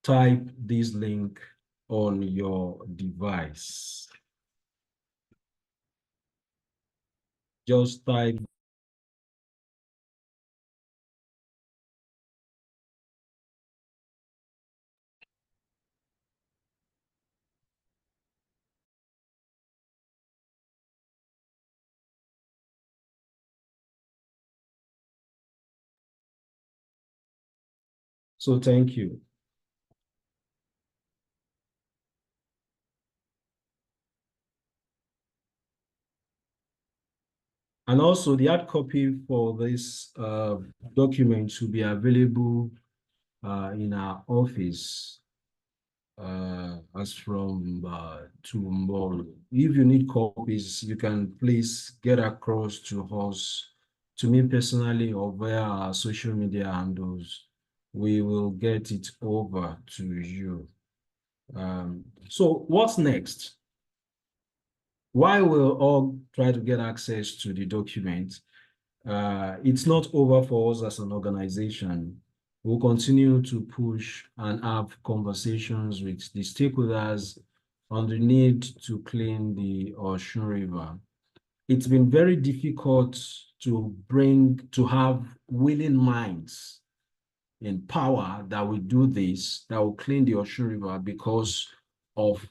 type this link on your device. Just type so thank you. And also the hard copy for this document should be available in our office as from tomorrow. If you need copies, you can please get across to us, to me personally, or via our social media handles. We will get it over to you. So what's next? While we'll all try to get access to the document, it's not over for us as an organization. We'll continue to push and have conversations with the stakeholders on the need to clean the Osun River. It's been very difficult to have willing minds in power that will do this, that will clean the Osun River because of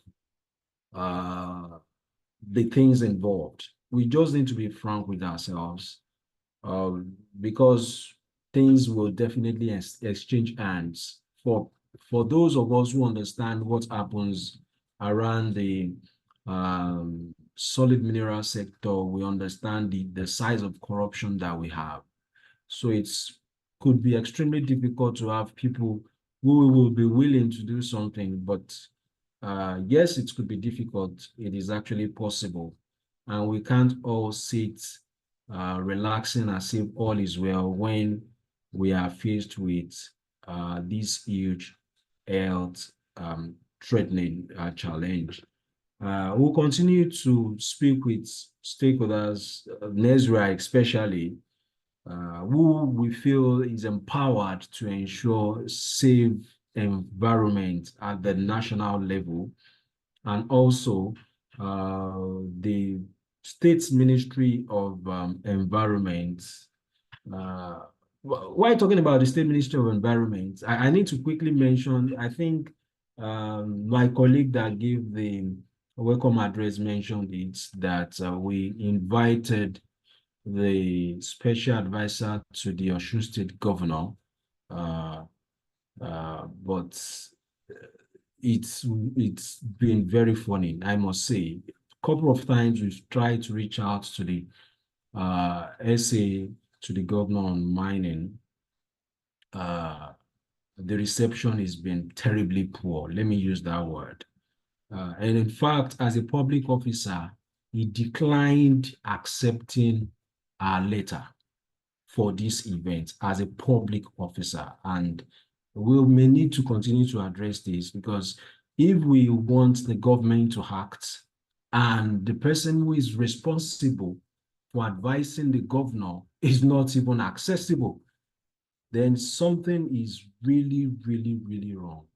the things involved. We just need to be frank with ourselves, because things will definitely exchange hands. For those of us who understand what happens around the solid mineral sector, we understand the size of corruption that we have. So could be extremely difficult to have people who will be willing to do something, but yes, it could be difficult. It is actually possible. And we can't all sit relaxing as if all is well when we are faced with this huge health threatening challenge. We'll continue to speak with stakeholders, NESRA especially, who we feel is empowered to ensure safe environment at the national level, and also the State's Ministry of Environment. While talking about the State Ministry of Environment, I need to quickly mention, I think my colleague that gave the welcome address mentioned it, that we invited the special advisor to the Osun State governor, but it's been very funny, I must say. A couple of times we've tried to reach out to the SA, to the governor on mining. The reception has been terribly poor. Let me use that word. And in fact, as a public officer, he declined accepting our letter for this event as a public officer. And we may need to continue to address this, because if we want the government to act and the person who is responsible for advising the governor is not even accessible, then something is really, really, really wrong.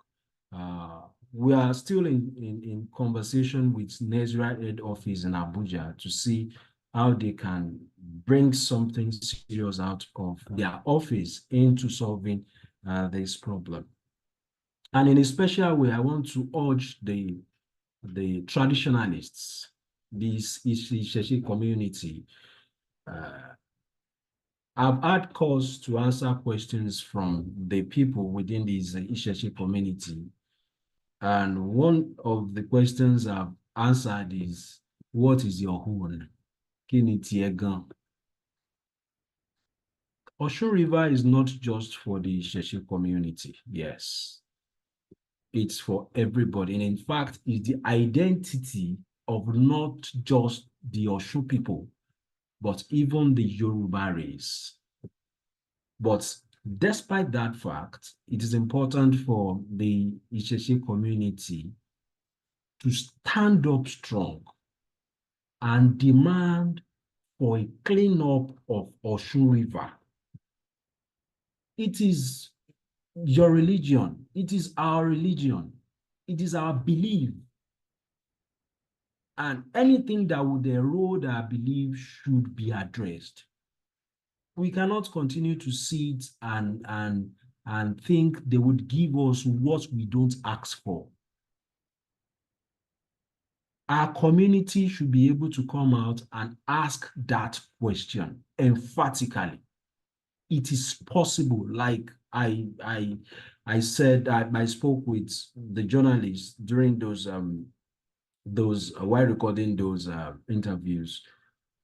We are still in conversation with NESRA head office in Abuja to see how they can bring something serious out of their office into solving this problem. And in a special way, I want to urge the traditionalists, this Isheshi community. I've had calls to answer questions from the people within this Isheshi community. And one of the questions I've answered is, what is your own? Osun River is not just for the Isheshi community, yes. It's for everybody. And in fact, it's the identity of not just the Osun people, but even the Yoruba race. But despite that fact, it is important for the Isheshi community to stand up strong and demand for a cleanup of Osun River. It is your religion. It is our religion. It is our belief. And anything that would erode our belief should be addressed. We cannot continue to sit and think they would give us what we don't ask for. Our community should be able to come out and ask that question emphatically. It is possible. Like I said, I spoke with the journalists during those while recording those interviews.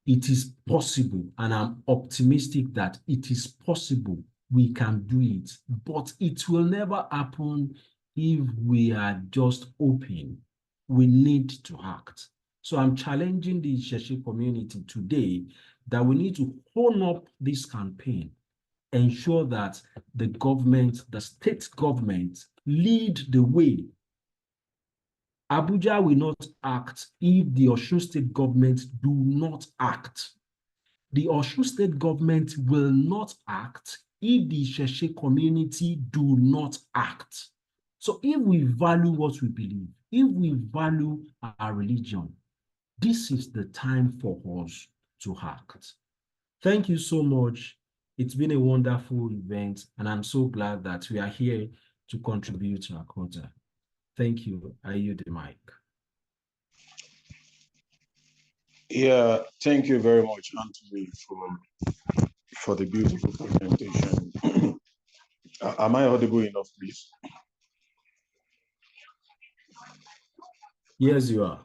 It is possible, and I'm optimistic that it is possible. We can do it, but it will never happen if we are just open. We need to act. So I'm challenging the Isheshi community today that we need to hone up this campaign, ensure that the government, the state government, lead the way Abuja will not act if the Osun State government do not act. The Osun State government will not act if the Sheshe community do not act. So if we value what we believe, if we value our religion, this is the time for us to act. Thank you so much. It's been a wonderful event, and I'm so glad that we are here to contribute to our quota. Thank you. I yield the mic. Yeah, thank you very much, Anthony, for the beautiful presentation. Am I audible enough, please? Yes, you are.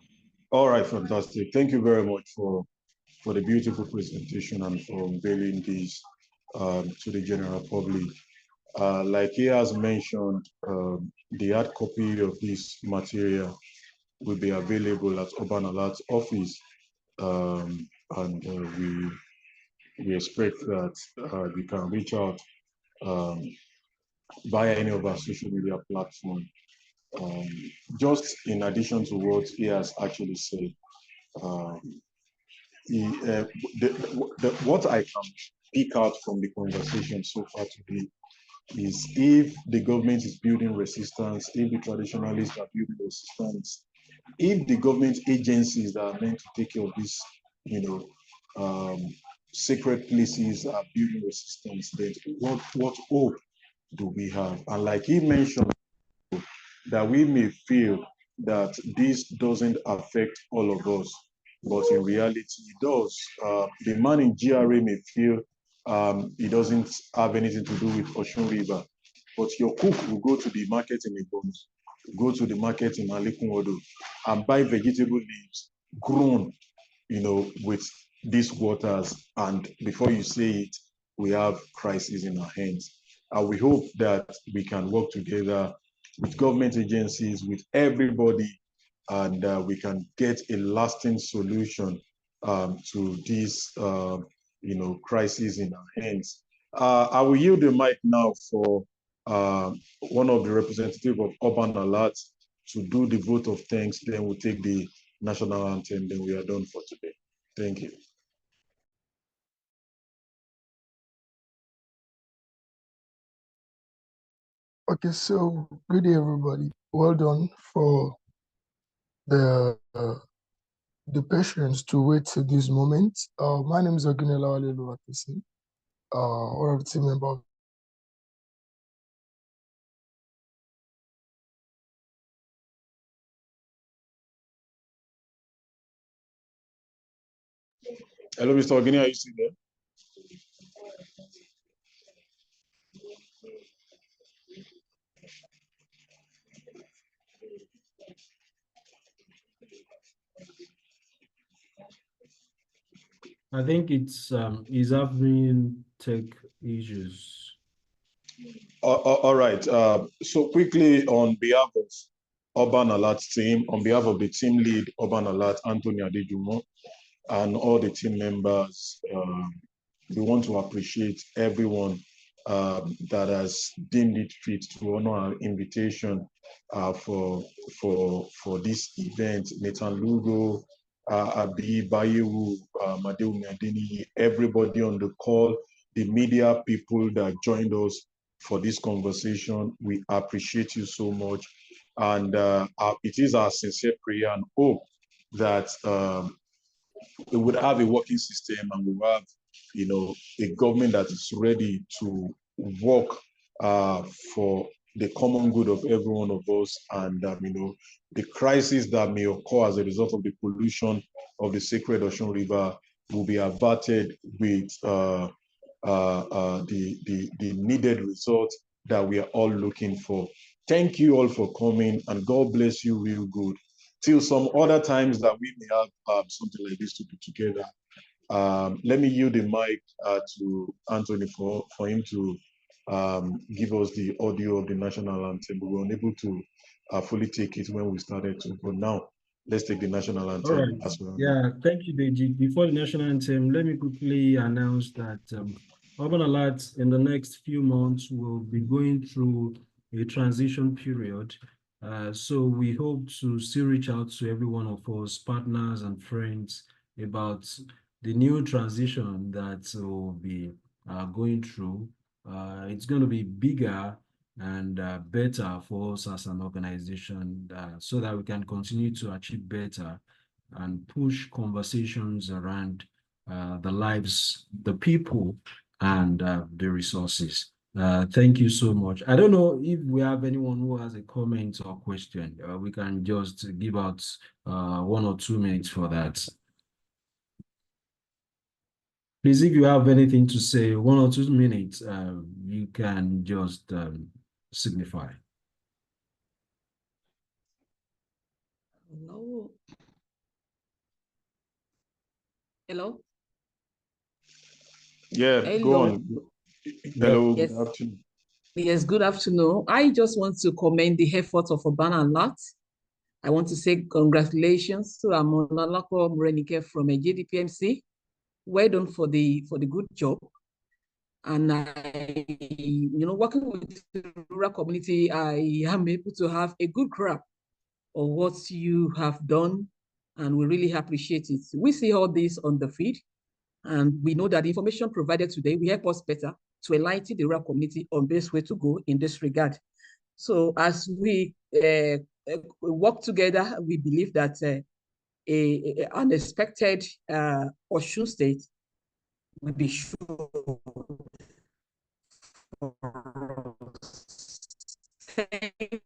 All right, fantastic. Thank you very much for the beautiful presentation and for unveiling this to the general public. Like he has mentioned, the hard copy of this material will be available at Urban Alert's office, and we expect that you can reach out via any of our social media platforms. Just in addition to what he has actually said, what I can pick out from the conversation so far today is if the government is building resistance, if the traditionalists are building resistance, if the government agencies that are meant to take care of this, sacred places are building resistance, then what hope do we have? And like he mentioned, that we may feel that this doesn't affect all of us, but in reality it does. The man in GRA may feel it doesn't have anything to do with Osun River, but your cook will go to the market in Ibom, go to the market in Alikunwodo and buy vegetable leaves grown, with these waters, and before you say it, we have crisis in our hands. And we hope that we can work together with government agencies, with everybody, and we can get a lasting solution to this, crisis in our hands. I will yield the mic now for one of the representatives of Urban Alert to do the vote of thanks. Then we'll take the national anthem. Then we are done for today. Thank you. Okay, so good day, everybody. Well done for the patience to wait to this moment. My name is Ogunela Oluwakisi, one of the team members. Hello, Mr. Ogini, are you still there? I think it's is having tech issues. All right. So quickly, on behalf of Urban Alert team, on behalf of the team lead, Urban Alert, Anthony Adejumo, and all the team members, we want to appreciate everyone that has deemed it fit to honor our invitation for this event. Nathan Lugo, Abi Bayewu, Madeumi Adeni, everybody on the call, the media people that joined us for this conversation. We appreciate you so much. And it is our sincere prayer and hope that we would have a working system and we have, a government that is ready to work for the common good of every one of us. And, the crisis that may occur as a result of the pollution of the sacred Osun River will be averted with the needed results that we are all looking for. Thank you all for coming, and God bless you real good. Till some other times that we may have something like this to be together. Let me yield the mic to Anthony for him to give us the audio of the national anthem. We were unable to fully take it when we started to, but now let's take the national anthem. All right. As well. Yeah, thank you, Deji. Before the national anthem, let me quickly announce that Urban Alert in the next few months will be going through a transition period. So we hope to still reach out to every one of us, partners and friends, about the new transition that we'll be going through. It's going to be bigger and better for us as an organization, so that we can continue to achieve better and push conversations around the lives, the people, and the resources. Thank you so much. I don't know if we have anyone who has a comment or question. We can just give out 1 or 2 minutes for that. Please, if you have anything to say, 1 or 2 minutes, you can just signify. Hello. Hello. Yeah, Hello. go on. Hello, Yes. good afternoon. Yes, good afternoon. I just want to commend the effort of Urbana Lot. I want to say congratulations to Amonalako Murenike from a JDPMC. Well done for the good job. And working with the rural community, I am able to have a good grasp of what you have done, and we really appreciate it. We see all this on the feed, and we know that the information provided today will help us better to enlighten the rural community on best way to go in this regard. So as we work together, we believe that an unexpected Osun State will be sure. Thank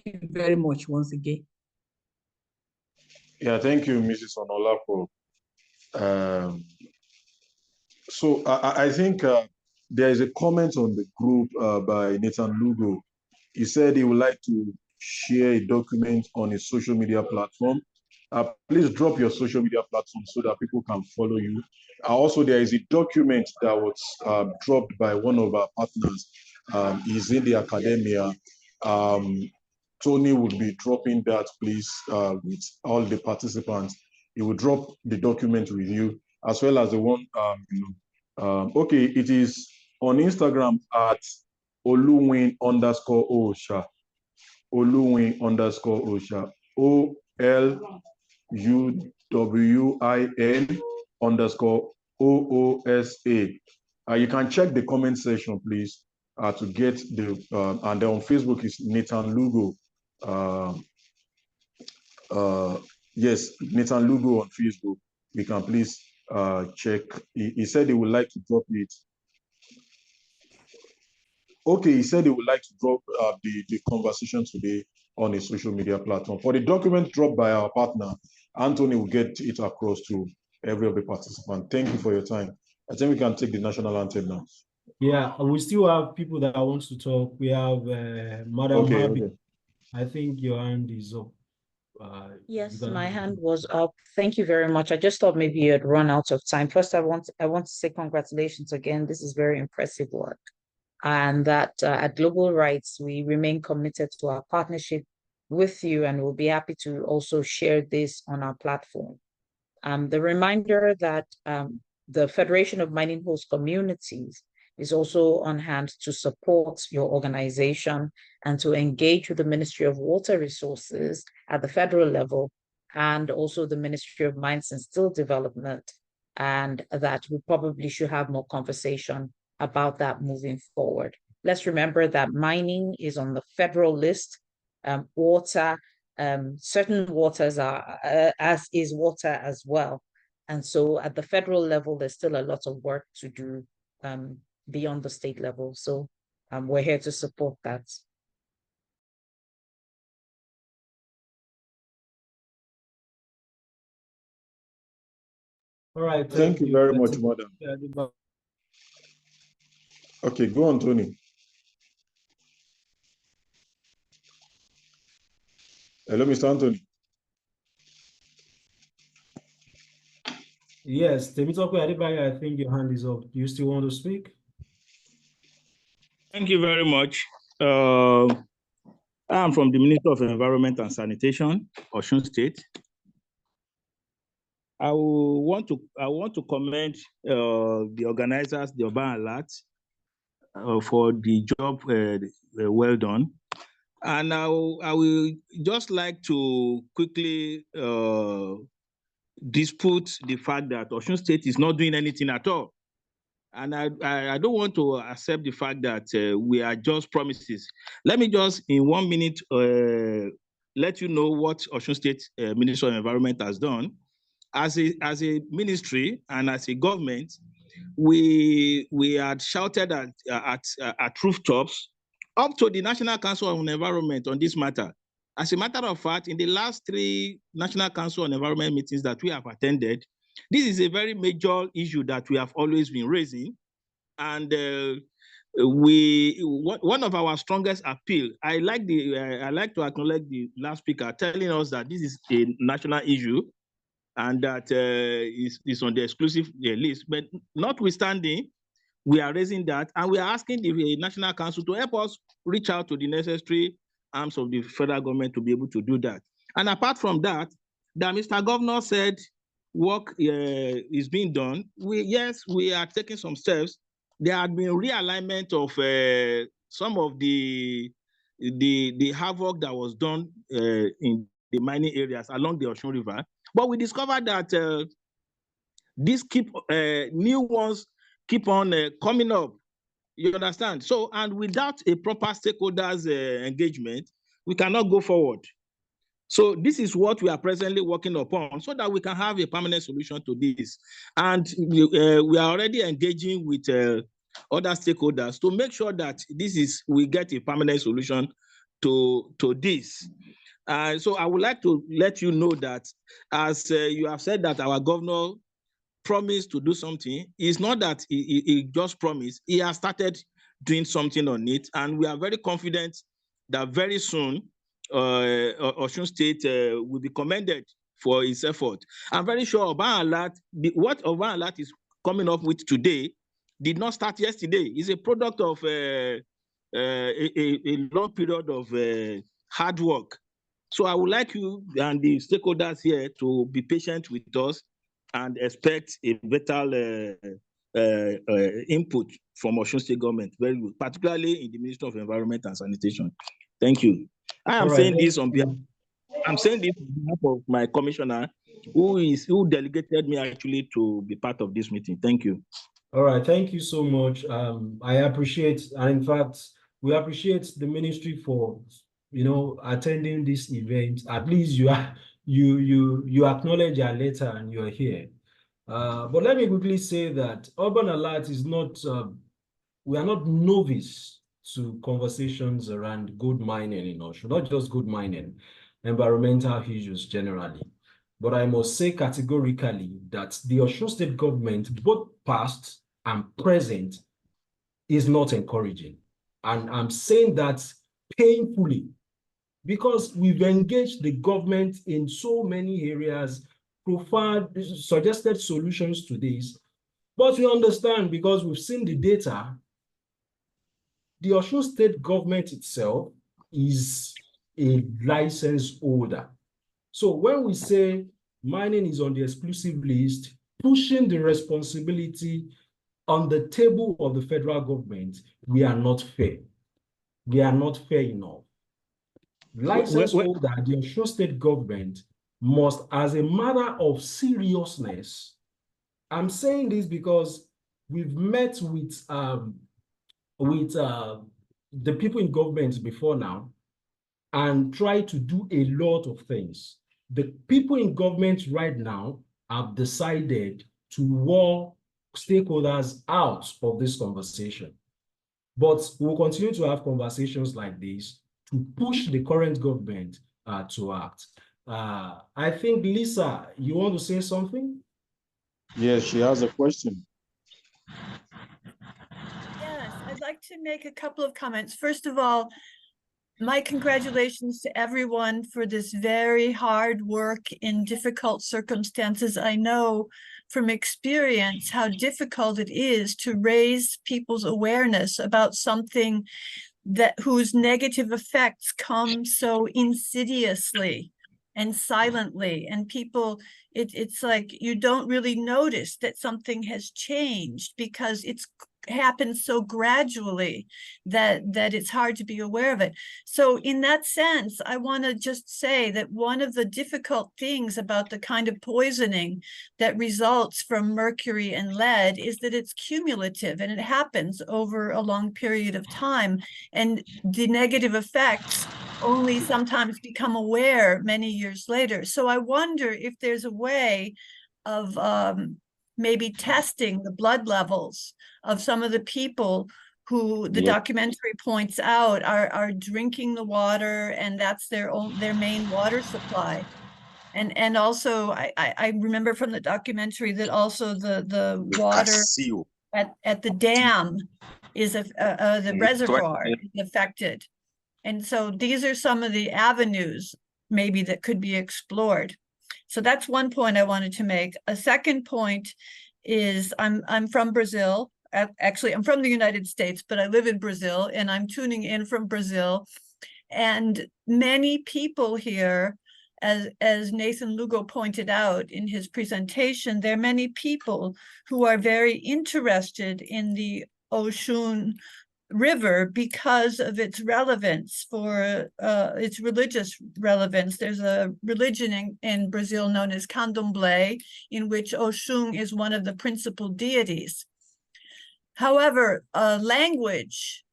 you very much once again. Yeah, thank you, Mrs. Onolapo. So I think there is a comment on the group by Nathan Lugo. He said he would like to share a document on his social media platform. Please drop your social media platform so that people can follow you. Also, there is a document that was dropped by one of our partners. He's in the academia. Tony would be dropping that, please, with all the participants. He will drop the document with you, as well as the one, okay, it is on Instagram at Oluwin_Osha. Oluwin_Osha. OLUWIN_OOSA. You can check the comment section, please, to get the, and then on Facebook is Nathan Lugo. Yes, Nathan Lugo on Facebook. We can please check. He said he would like to drop it. Okay, he said he would like to drop the conversation today on a social media platform. For the document dropped by our partner, Anthony will get it across to every of the participants. Thank you for your time. I think we can take the national anthem now. Yeah, we still have people that want to talk. We have Madam Habi. Okay. I think your hand is up. Yes, my hand was up. Thank you very much. I just thought maybe you had run out of time. First, I want to say congratulations again. This is very impressive work. And that at Global Rights, we remain committed to our partnership with you, and we'll be happy to also share this on our platform. The reminder that the Federation of Mining Host Communities is also on hand to support your organization and to engage with the Ministry of Water Resources at the federal level, and also the Ministry of Mines and Steel Development, and that we probably should have more conversation about that moving forward. Let's remember that mining is on the federal list. Water, certain waters are, as is water as well. And so at the federal level, there's still a lot of work to do beyond the state level. So we're here to support that. All right. Thank you very much, madam. Okay, go on, Tony. Hello, Mr. Anthony. Yes, Temitope Adebayo, I think your hand is up. Do you still want to speak? Thank you very much. I'm from the Ministry of Environment and Sanitation, Osun State. I want to commend the organizers, the Urban Alert, for the job well done. And I will just like to quickly dispute the fact that Osun State is not doing anything at all. And I don't want to accept the fact that we are just promises. Let me just, in 1 minute, let you know what Osun State Ministry of Environment has done. As a ministry and as a government, we had shouted at rooftops up to the National Council on Environment on this matter. As a matter of fact, in the last 3 National Council on Environment meetings that we have attended, this is a very major issue that we have always been raising. And one of our strongest appeal, I like to acknowledge the last speaker telling us that this is a national issue and that is on the exclusive list. But notwithstanding, we are raising that, and we are asking the National Council to help us reach out to the necessary arms of the federal government to be able to do that. And apart from that, Mr. Governor said work is being done. Yes, we are taking some steps. There had been realignment of some of the havoc that was done in the mining areas along the Osun River. But we discovered that these new ones keep on coming up. You understand? So, and without a proper stakeholders engagement, we cannot go forward. So this is what we are presently working upon so that we can have a permanent solution to this. And we are already engaging with other stakeholders to make sure that we get a permanent solution to this. So I would like to let you know that, as you have said that our governor promised to do something, it's not that he just promised, he has started doing something on it. And we are very confident that very soon, Osun State will be commended for its effort. I'm very sure Urban Alert, what Urban Alert is coming up with today did not start yesterday. It's a product of a long period of hard work. So I would like you and the stakeholders here to be patient with us and expect a better input from Osun State government, very good, particularly in the Ministry of Environment and Sanitation. Thank you. I am saying this on behalf. I'm saying this on behalf of my commissioner, who delegated me actually to be part of this meeting. Thank you. All right, thank you so much. I appreciate, and in fact, we appreciate the ministry for attending this event. At least you acknowledge our letter and you're here. But let me quickly say that Urban Alert is not, we are not novice to conversations around gold mining in Osun, not just gold mining, environmental issues generally. But I must say categorically that the Osun State government, both past and present, is not encouraging. And I'm saying that painfully, because we've engaged the government in so many areas, suggested solutions to this. But we understand, because we've seen the data, the Osun State government itself is a license holder. So when we say mining is on the exclusive list, pushing the responsibility on the table of the federal government, we are not fair. We are not fair enough. License holder, the Osun State government must, as a matter of seriousness, I'm saying this because we've met with the people in government before now and try to do a lot of things. The people in government right now have decided to walk stakeholders out of this conversation. But we'll continue to have conversations like this to push the current government to act. I think, Lisa, you want to say something? Yes, she has a question. Yes, I'd like to make a couple of comments. First of all, my congratulations to everyone for this very hard work in difficult circumstances. I know from experience how difficult it is to raise people's awareness about something whose negative effects come so insidiously and silently, and people, it's like you don't really notice that something has changed because it's happens so gradually that it's hard to be aware of it. So in that sense, I want to just say that one of the difficult things about the kind of poisoning that results from mercury and lead is that it's cumulative and it happens over a long period of time, and the negative effects only sometimes become aware many years later. So I wonder if there's a way of maybe testing the blood levels of some of the people who the documentary points out are drinking the water, and that's their main water supply. And also I remember from the documentary that also the water at the dam is the reservoir is affected. And so these are some of the avenues maybe that could be explored. So that's one point I wanted to make. A second point is I'm from Brazil. Actually, I'm from the United States, but I live in Brazil, and I'm tuning in from Brazil. And many people here, as Nathan Lugo pointed out in his presentation, there are many people who are very interested in the Osun River because of its relevance for its religious relevance. There's a religion in Brazil known as Candomblé, in which Osun is one of the principal deities. However, a language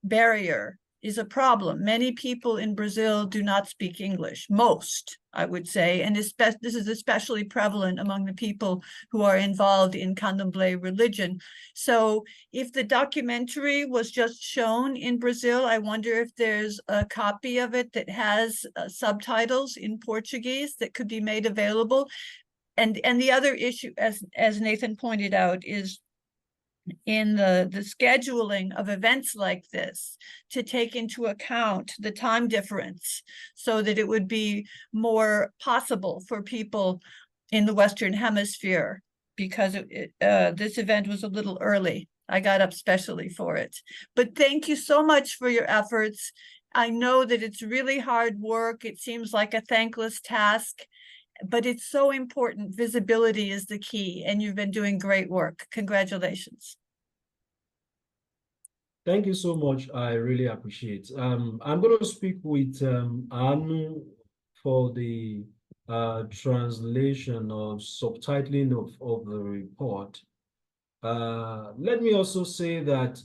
barrier is a problem. Many people in Brazil do not speak English, most, I would say, and this is especially prevalent among the people who are involved in Candomblé religion. So if the documentary was just shown in Brazil, I wonder if there's a copy of it that has subtitles in Portuguese that could be made available. And the other issue, as Nathan pointed out, is in the scheduling of events like this to take into account the time difference so that it would be more possible for people in the Western Hemisphere, because this event was a little early. I got up specially for it. But thank you so much for your efforts. I know that it's really hard work. It seems like a thankless task, but it's so important. Visibility is the key, and you've been doing great work. Congratulations. Thank you so much. I really appreciate. I'm going to speak with Anu for the translation or subtitling of the report. Let me also say that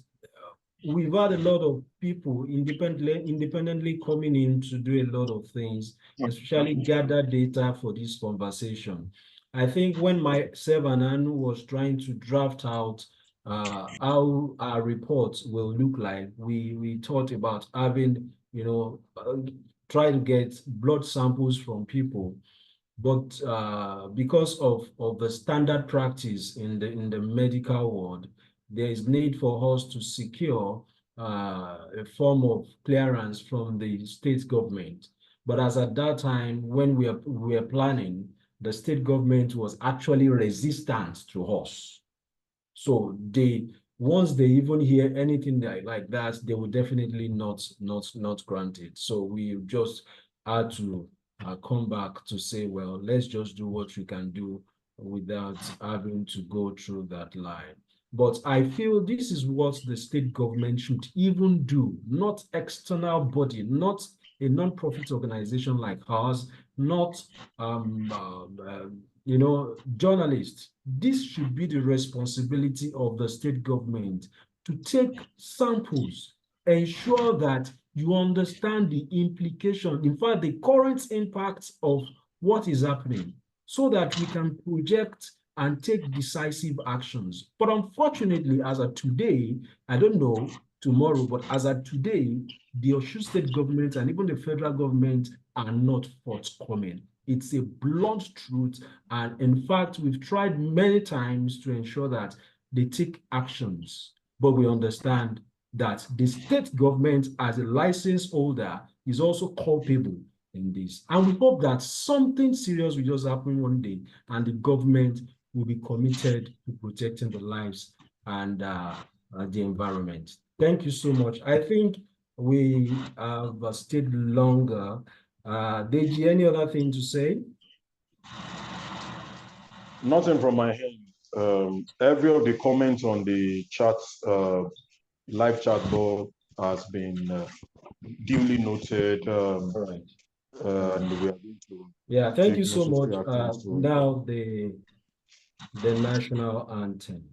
we've had a lot of people independently coming in to do a lot of things, especially gather data for this conversation. I think when myself and Anu was trying to draft out how our reports will look like, we thought about having, try to get blood samples from people. But because of the standard practice in the medical world, there is need for us to secure a form of clearance from the state government. But as at that time, when we were planning, the state government was actually resistant to us. So once they even hear anything like that, they will definitely not grant it. So we just had to come back to say, well, let's just do what we can do without having to go through that line. But I feel this is what the state government should even do, not external body, not a non-profit organization like ours, not journalists. This should be the responsibility of the state government to take samples, ensure that you understand the implication, in fact, the current impacts of what is happening, so that we can project and take decisive actions. But unfortunately, as of today, I don't know tomorrow, but as of today, the Osun state government and even the federal government are not forthcoming. It's a blunt truth. And in fact, we've tried many times to ensure that they take actions, but we understand that the state government as a license holder is also culpable in this. And we hope that something serious will just happen one day and the government will be committed to protecting the lives and the environment. Thank you so much. I think we have stayed longer. Deji, any other thing to say? Nothing from my hand. every of the comments on the chat, live chat board has been duly noted. And we are going to thank you take so much. necessary actions to Now the national anthem.